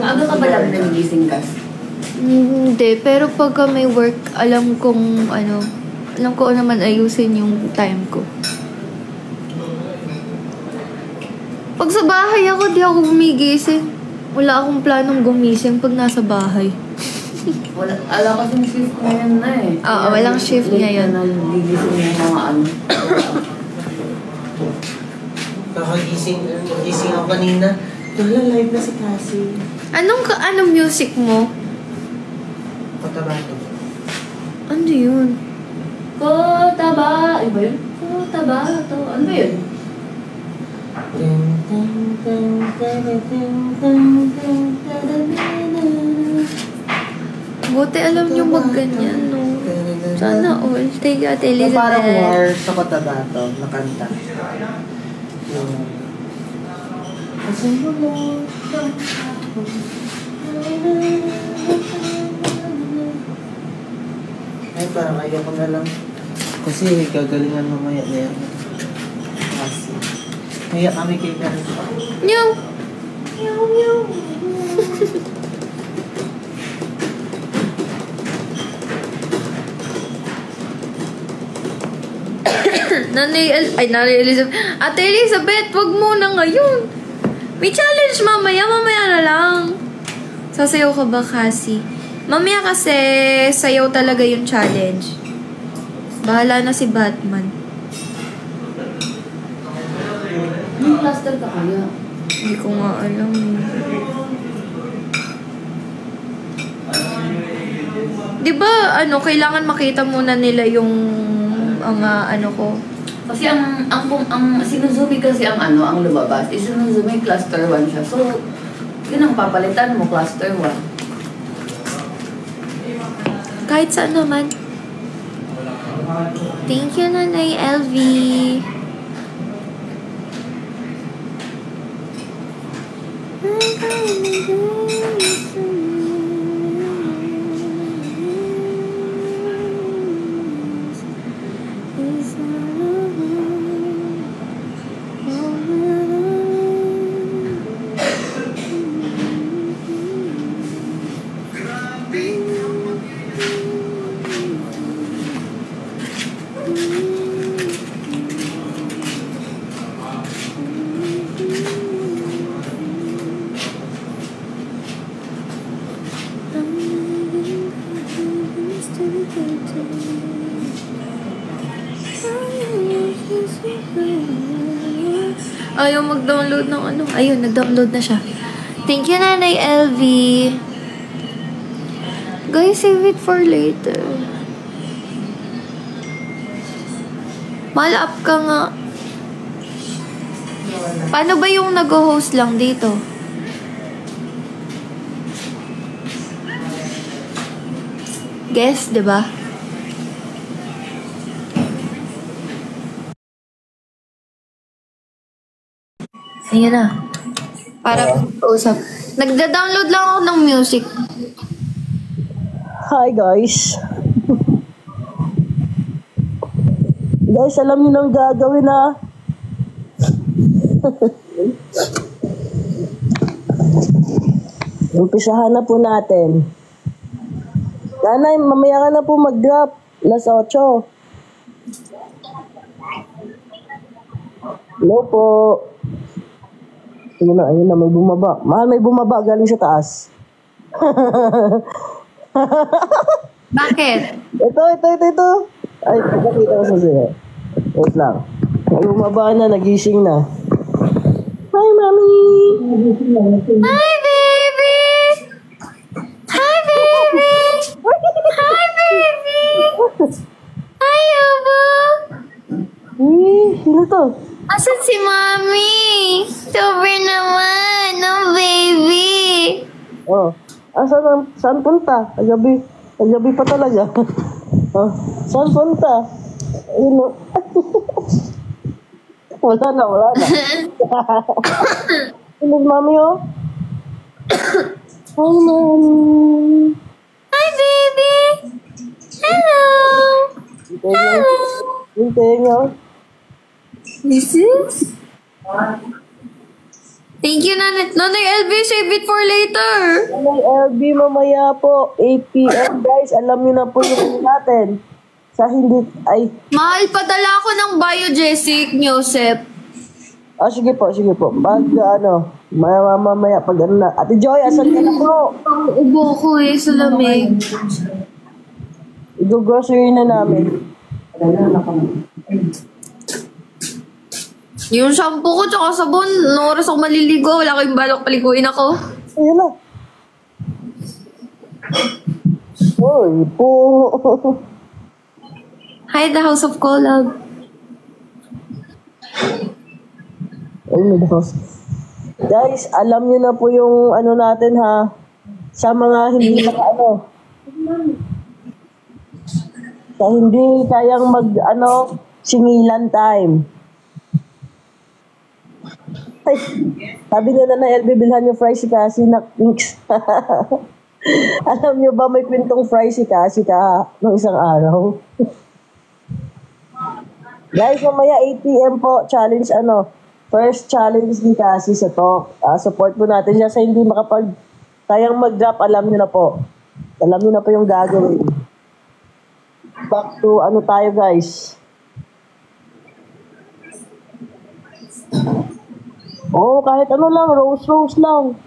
Aga ka ba lang nagigising ka? Hindi, pero pagka may work, alam ko naman ayusin yung time ko. Pag sa bahay ako, di ako gumigising. Wala akong planong gumising pag nasa bahay. Alam ko yung shift ngayon na eh. Oo, walang shift ngayon. Nagigising yung mga ano. Kagising ako kanina. Wala, live na si Cassie. Anong music mo? Cotabato. Ano yun? Cotabato. Iba yun? Cotabato. Ano ba yun? Buti alam nyo mag-ganyan, no? Sana all. Thank you, Ate Elizabeth. Parang war sa Cotabato na kanta. Ay, parang ayoko na lang. Kasi gagalingan mamaya na yan. Kasi kaya kami kay Karis. Meow! Meow, meow. Nanay Elizabeth. Ate Elizabeth, wag muna ngayon. May challenge mamaya na lang. Sasayaw ka ba, Cassie? Mamaya kasi sayaw talaga yung challenge. Bahala na si Batman. May plaster ka kaya? Hindi ko nga alam. Diba, kailangan makita muna nila yung ano ko. Kasi ang sinuzumi kasi ang lumabas. Isinuzumi cluster 1 siya. So, yun ang papalitan mo, cluster 1. Kahit saan naman. Thank you, Nanay LV. Ayaw mag-download ng ano. Ayun, nag-download na siya. Thank you, Nanay LV. Guys, save it for later. Mal-up ka nga. Paano ba yung nag-host lang dito? Guess, diba? Ayan na. Para usap. Nagda-download lang ako ng music. Hi guys. Guys, alam niyo nang gagawin na. Umpisahan na po natin. Nanay, mamaya ka na po mag-drop. Alas 8. Hello po. Ayun na, may bumaba. Mahal, may bumaba galing sa taas. Bakit? Ito. Ay, nakakita ko sa sila. Wait lang. May bumaba na, nagising na. Hi, Mami! Hi, baby! Hi, baby! Hi, baby! Hi, Obo! Sino to? Asan si Mami? Sober naman! No, baby! Oh, saan punta? Kagabi pa talaga. Oh, saan punta? Ayun o. wala na. Ano, Mami oh? Hi, Mami! Hi, baby! Hello! Hello! Hintayin niyo. This is? Thank you, Nanay LB. Save it for later. Nanay LB, mamaya po, 8 p.m. Guys, alam niyo na po yung natin. Sa hindi, ay... Mahal, padala ako ng biogesic, Joseph. Sige po. Mamaya, pag ano na. Ate Joy, asan ka na po? Ubo ko sa lamig. I-grocery na namin. Yung shampoo ko tsaka sabon, no oras ako maliligo, wala ko yung balak paliguin ako. Ayun na. Oy, po. Hi, the House of Collab. Ayun, the house. Guys, alam niyo na po yung ano natin ha. Sa mga hindi sa hindi kayang singilan time. Ay, sabi na LB, bilhan yung fries si Cassie na mix. Alam niyo ba may kwentong fries si Cassie nung isang araw? Guys, mamaya 8 p.m. po, challenge first challenge ni Cassie sa talk. Support po natin siya sa hindi kayang mag-drop, alam niyo na po. Alam niyo na po yung gagawin. Back to tayo guys. Oh, kahit lang, rose lang.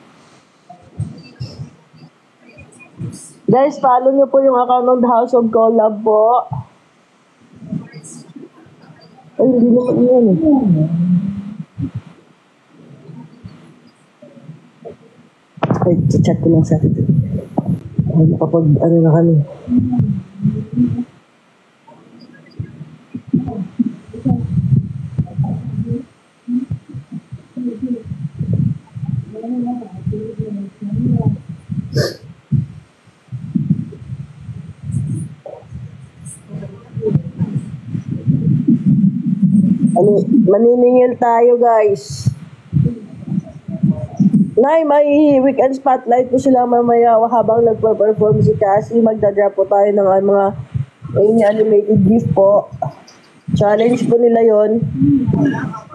Guys, follow nyo po yung account ng The House of Collab po. Ay, hindi naman yun eh. Ay, chat ko lang sa akin. Ay, kapag na kami. Maniningil tayo, guys. Nay, may weekend spotlight po sila mamaya habang nagpa-perform si Cassie. Magdadrop po tayo ng mga animated gift po. Challenge po nila yon.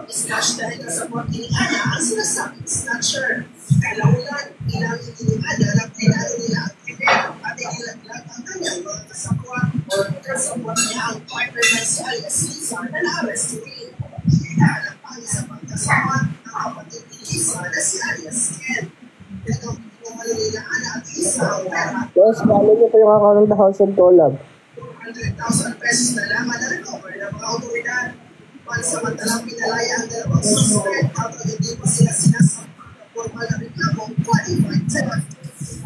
Snatch dahil sa pagkiniana ang sinasabing snatcher. Kalaunan, ilang ininiada ng tinalo nila ang Rivera at inilaglag ang kanyang mga kasapwa. Kasapwa niya ang partner na si alias Cesar na na-arrest rin. Hinahanap ang isang pagkasama ng kapatid ni Lisa na si alias Ken. Ito, pinamalilinaan at Lisa ang pera. Yes, follow niyo po yung account ng The House of Collab. 100,000 pesos na lang ang na-recover ng mga otoridad. Pansamantalang pinalaya ang dalawang suspect habang hindi pa sila sinasabi na formal na reklamo qualified theft.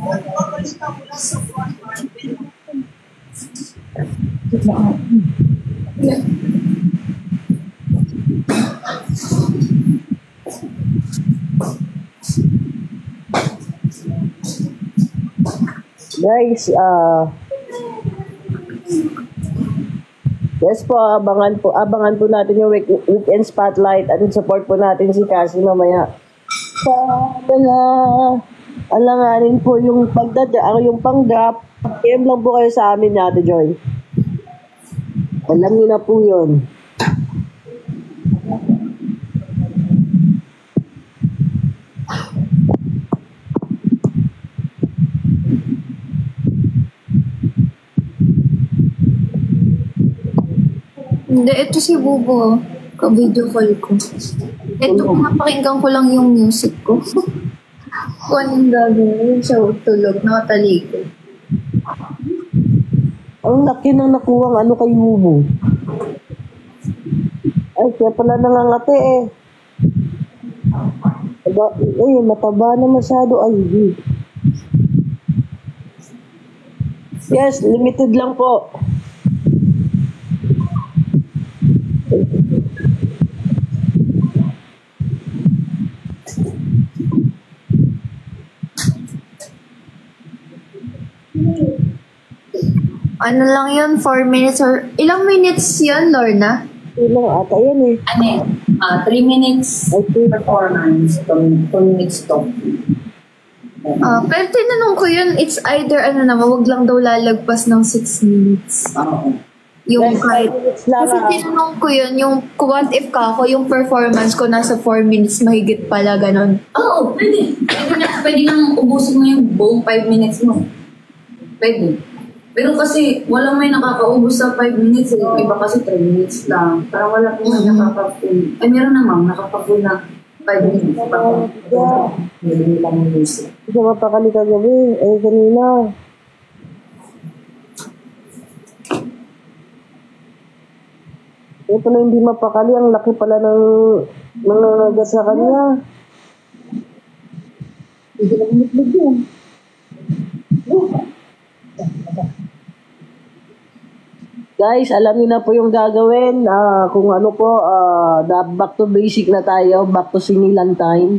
Magpabalita mula sa frontline. Guys, yes po, abangan po natin yung weekend spotlight at support po natin si Cassie mamaya. Alanganin po yung yung pang-drop. PM lang po kayo sa amin, Ate Joy. Alam niyo na po yun. Hindi, ito si Bubo. Ka-video call ko. Ito, pinapakinggan ko lang yung music ko. Kung anong gagawin sa tulog, nakataliko. Ang laki ng nakuha ano kay Bubo. Ay, kaya pala nangangati eh. Mataba na masyado. Ay, yes, limited lang po. Ano lang yun? 4 minutes or... Ilang minutes yun, Lorna? Ilang ata yan eh. Ano yun? 3 minutes performance. 2 minutes talk. Pero tinanong ko yun, it's either wag lang daw lalagpas ng 6 minutes. Oo. Yung kahit... Kasi tinanong ko yun, yung what if ka ako, yung performance ko nasa 4 minutes mahigit pala, ganon. Oo, pwede. Pwede nang ubusin mo yung buong 5 minutes mo. Pwede. Pero kasi walang may nakakaubos sa 5 minutes eh. Iba kasi 3 minutes lang. Parang wala po may nakaka-full. Ay, meron namang nakaka-full na 5 minutes. Hindi lang yung music. Hindi ka mapakali kagabi. Eh, kanina. Ito na hindi mapakali. Ang laki pala ng nangangagat sa kanya. Hindi na umitlig yun. Guys, alam niyo na po yung gagawin. Kung ano po, back to basic na tayo. Back to sinilan time.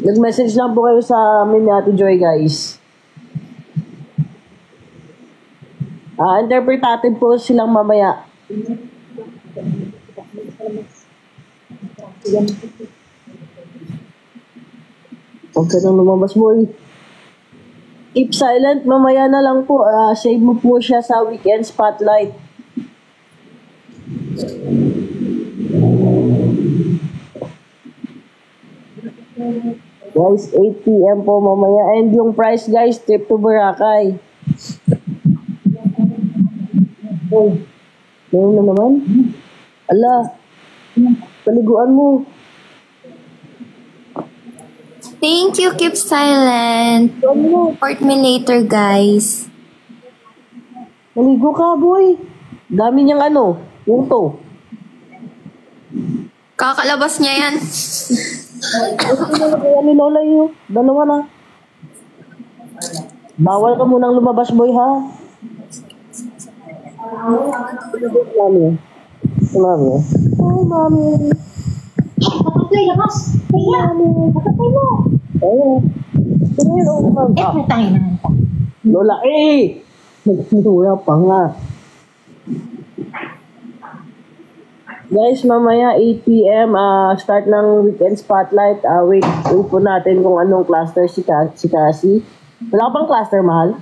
Nag-message lang po kayo sa amin ni Ate Joy, guys. Interpretative po silang mamaya. Huwag ka nang lumabas, boy. Keep silent, mamaya na lang po. Save mo po siya sa weekend spotlight. Guys, 8 PM po mamaya. And yung price, guys, trip to Boracay. Oh, meron na naman? Ala, paliguan mo. Thank you, keep silent. Report me later, guys. Maligo ka, boy. Dami niyang puto. Kakalabas niya yan. Kaya ni Lola yun. Dalawa na. Bawal ka munang lumabas, boy, ha? Mami. Mami. Hi, Mami. Patay, labas. Kaya, patay mo. Putangin na. Lola, Nagsimula pa nga. Guys, mamaya 8 p.m. Start ng weekend spotlight. Wait po natin kung anong cluster si Cassie. Wala ka pang cluster, mahal?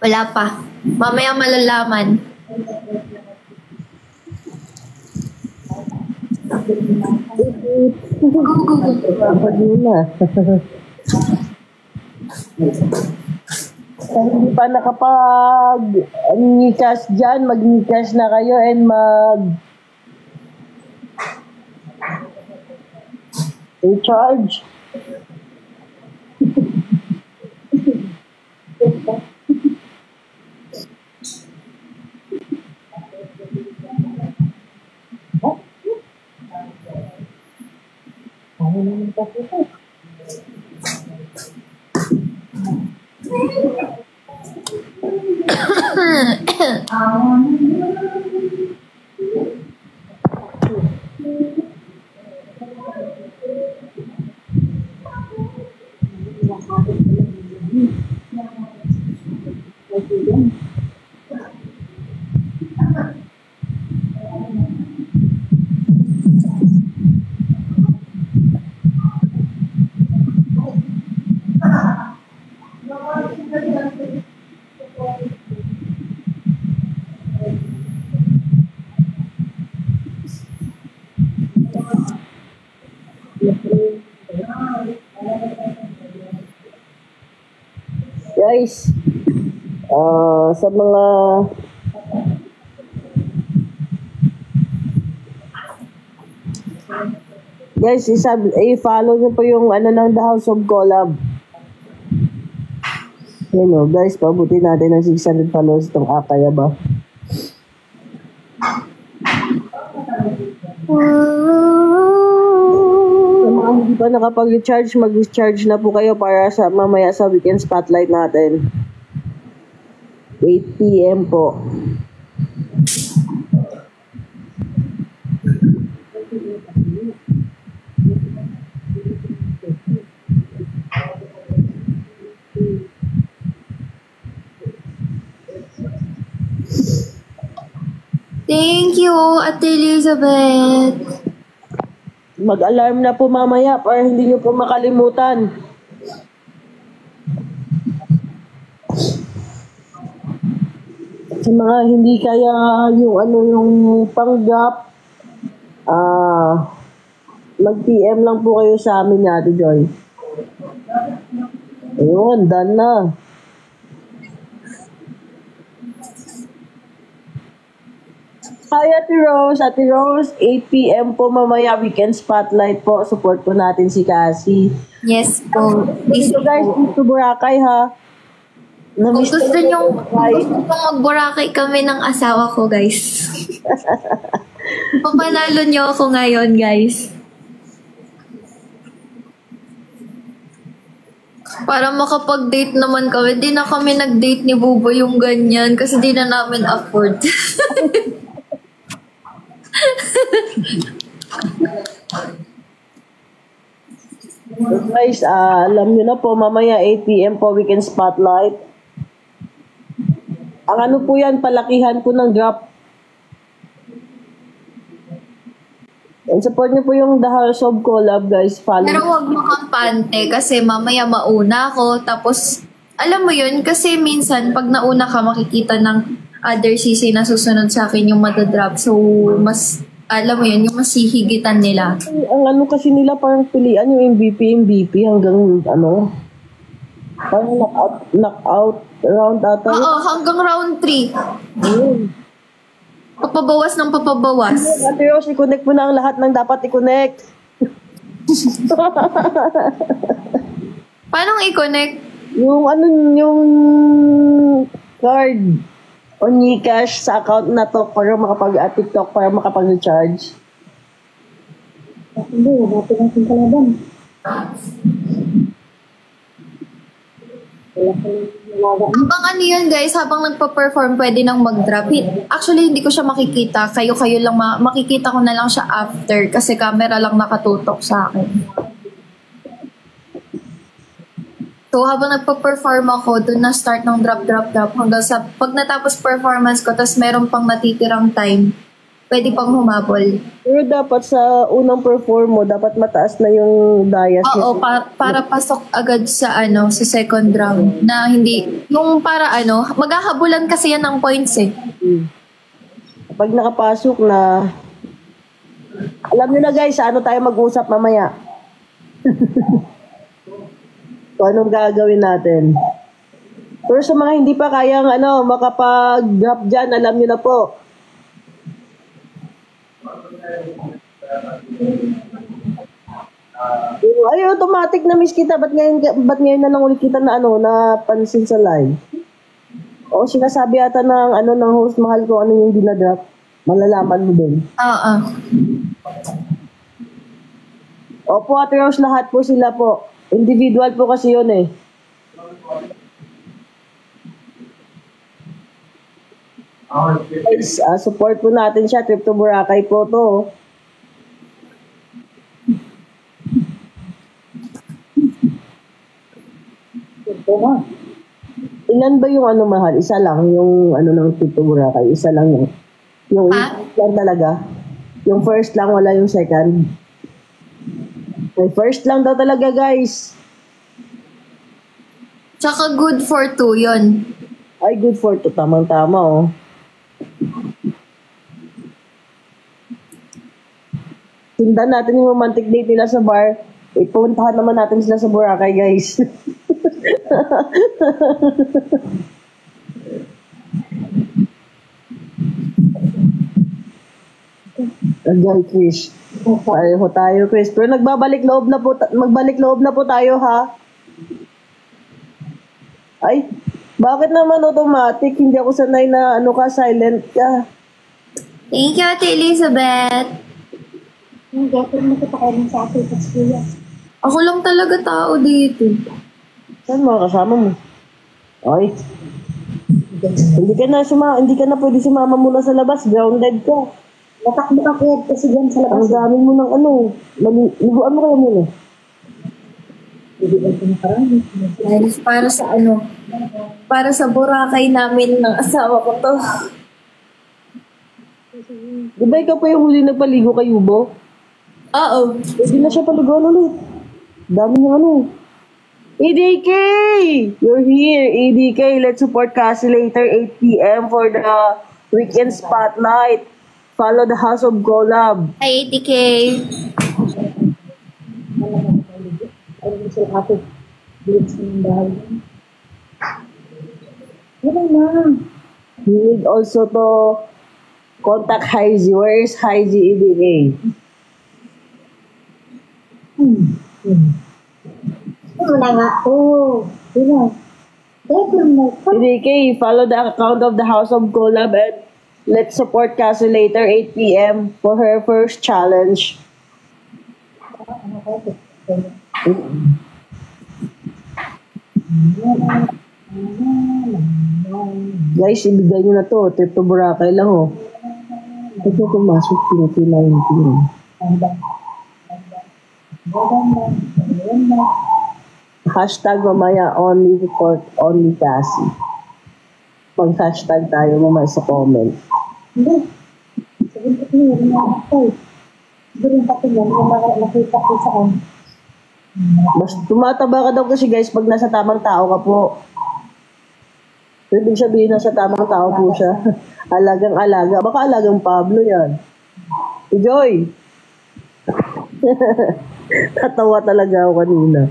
Wala pa. Mamaya malalaman. Dapat yun na. Kung hindi pa nakapag-nikas dyan, mag-nikas na kayo and recharge. Guys, sa mga guys, i-follow nyo po yung ano ng The House of Collab. Yan o, guys, pabuti natin ng 600 followers itong Akaya ba? Sa mga hindi pa nakapag-recharge, mag-recharge na po kayo para sa mamaya sa weekend spotlight natin. 8 p.m. po. Thank you, Ate Elizabeth. Mag-alarm na po mamaya para hindi nyo po makalimutan. Sa mga hindi kaya yung ano yung pang-gap, mag-PM lang po kayo sa amin ni Ate Joy. Ayun, done na. Hi, Ate Rose. Ate Rose, 8 p.m. po mamaya, weekend spotlight po. Support po natin si Cassie. Yes po. Dito guys, dito Boracay ha. Kung gusto nyo mag-Boracay kami ng asawa ko, guys. Papanalo nyo ako ngayon, guys. Para makapag-date naman kami. Di na kami nag-date ni Bubo yung ganyan kasi di na namin afford. So guys, alam nyo na po, mamaya 8 p.m. po, weekend spotlight. Ang ano po yan, palakihan po ng drop. And support nyo po yung The House of Collab, guys. Follow. Pero huwag makampante kasi mamaya mauna ako. Tapos, alam mo yun, kasi minsan pag nauna ka, makikita ng other CC na susunod sa akin yung madadrop. So, mas, alam mo yun, yung mas hihigitan nila. Ang ano kasi nila, parang pilian yung MVP hanggang ano, parang knockout round ata. Oo, hanggang round 3. Papabawas ng papabawas. Ate Rose, i-connect mo na ang lahat ng dapat i-connect. Paano i-connect? Yung ano, yung card o Gcash sa account na to para TikTok para makapag-recharge. Hindi, wala po natin kalaban. Habang ano yun guys, habang nagpa-perform pwede nang mag-drop. Actually, hindi ko siya makikita. Kayo lang makikita ko na lang siya after kasi camera lang nakatutok sa akin. So, habang nagpa-perform ako, doon na start ng drop hanggang sa pag natapos performance ko, tapos meron pang natitirang time, pwede pang humabol. Pero dapat sa unang perform mo, dapat mataas na yung dias. Oo, para pasok agad sa sa second round. Na hindi, yung para maghahabulan kasi yan ng points eh. Pag nakapasok na, alam nyo na guys, ano tayo mag-usap mamaya. Kung anong gagawin natin. Pero sa mga hindi pa kayang makapag-drop dyan, alam nyo na po. Ay, automatic na miss kita. Ba't ngayon na lang ulit kita na napansin sa live? O sinasabi ata ng host, mahal ko ano yung dinadrop. Malalaman mo din. Oo. Opo, Ate Rose, lahat po sila po. Individual po kasi yun eh. Guys, support po natin siya. Trip to Boracay po to. Ilan ba yung mahal? Isa lang yung ng trip to Boracay. Isa lang yung lang talaga. Yung first lang, wala yung second. May first lang daw talaga, guys. Tsaka good for 2 yun. Ay, good for 2. Tamang-tama, oh. Sindan natin yung romantic date nila sa bar. Ipuntahan naman natin sila sa Boracay, guys. Agay, Chris. Pareho tayo, Chris. Pero magbalik loob na po tayo, ha? Ay, bakit naman automatic? Hindi ako sanay na silent ka. Thank you, Ate Elizabeth. Hindi, pero nakita kayo rin sa akin sa kuya. Ako lang talaga tao dito. Saan mga kasama mo? Ay. Hindi ka na pwede sumama muna sa labas. Grounded ka. Natakbo ka kaya kasi dyan sa labas. Ang dami mo ng liguan mo kaya muna. Para sa para sa Boracay namin ng asawa ko to. Diba ikaw pa yung huli na paligo kay Yubo? Oo. Hindi na siya paliguan ulit. Dami niyang EDK! You're here, EDK. Let's support Cassie later, 8 p.m. for the weekend spotlight. Follow the House of Golab. Hi, EDK. You need also to contact Heiji. Where is Heiji, EDK? Wala nga. EDK, follow the account of the House of Golab and let's support Cassie later, 8 p.m. for her first challenge. Guys, ibigay nyo na to. Trip to Boracay lang, oh. Ito pumasok, 2019. Hashtag mamaya only report, only Cassie. Mag-hashtag tayo mamaya sa comment. Hindi. Sabihin ko niyo, rin ako. Siguro yung pati yan, yung nakita ko saan. Mas tumataba ka daw kasi guys pag nasa tamang tao ka po. Ibig sabihin nasa tamang tao po siya. Alagang-alaga. Baka alagang Pablo yan. Joy! Tatawa talaga ako kanina.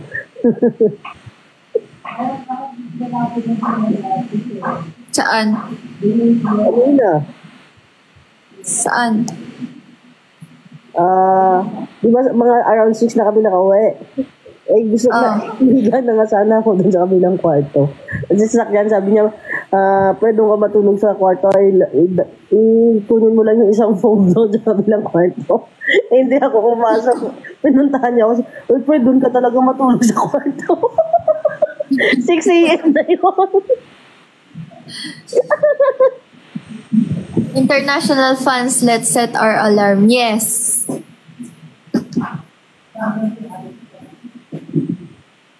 Saan? Kanina. Saan? Di ba mga around 6 na kami nakauwi? Eh, gusto na, higa na nga sana ako dun sa kabilang kwarto. Kasi sakyan, sabi niya, pwede ka matulog sa kwarto, kunin mo lang yung isang phone doon sa kabilang kwarto. Hindi ako pumasok. Pinuntahan niya ako, pwede doon ka talaga matulog sa kwarto. 6 a.m. na yun. International fans, let's set our alarm. Yes.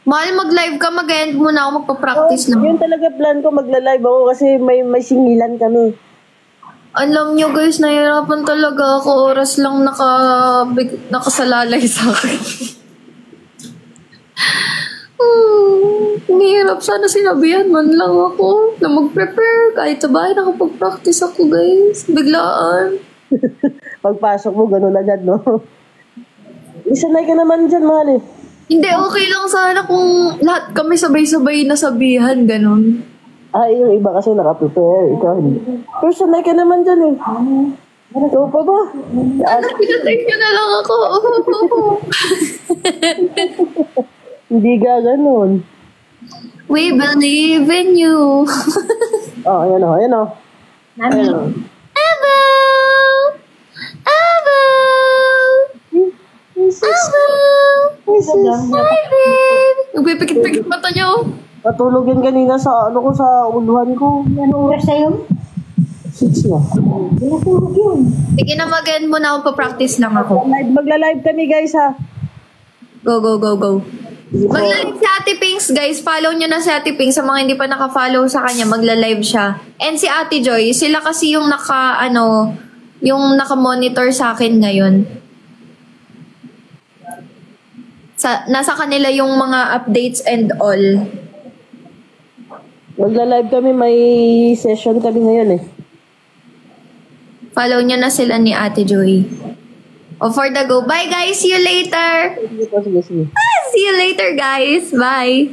Mahal, mag-live ka, mag-end muna ako, magpa-practice na. Yun talaga plan ko, magla-live ako kasi may singilan kami. Alam nyo guys, nahihirapan talaga ako. Oras lang nakasalalay sa akin. Nihirap. Sana sinabihan man lang ako na mag-prepare. Kahit sa bahay, nakapag-practice ako guys. Biglaan. Pagpasok mo, ganun agad, no? Isanay ka naman dyan, mahal eh. Hindi, okay lang sana kung lahat kami sabay-sabay nasabihan, ganun. Yung iba kasi nakaprepare. Ikaw hindi. Pero sanay ka naman dyan eh. Ikaw pa ba? Pinatake nyo na lang ako. Hindi ka ganun. We believe in you. Ayan o, ayan o. Ayan o. Abo! Abo! Abo! Hi, babe! Nagpipikit-pikit mata nyo. Natulog yan kanina sa sa uluhan ko. Anong oras sa'yo? 6 na. Natulog yun. Sige na, mag-end muna ako. Pa-practice lang ako. Magla-live kami guys ha. Go. Magla-live si Ate Pinks, guys. Follow nyo na si Ate Pinks. Sa mga hindi pa naka-follow sa kanya, magla-live siya. And si Ate Joy, sila kasi yung naka-monitor sa akin ngayon. Nasa kanila yung mga updates and all. Magla-live kami, may session kami ngayon eh. Follow nyo na sila ni Ate Joy. For the go. Bye guys, see you later. Sige. See you later guys. Bye.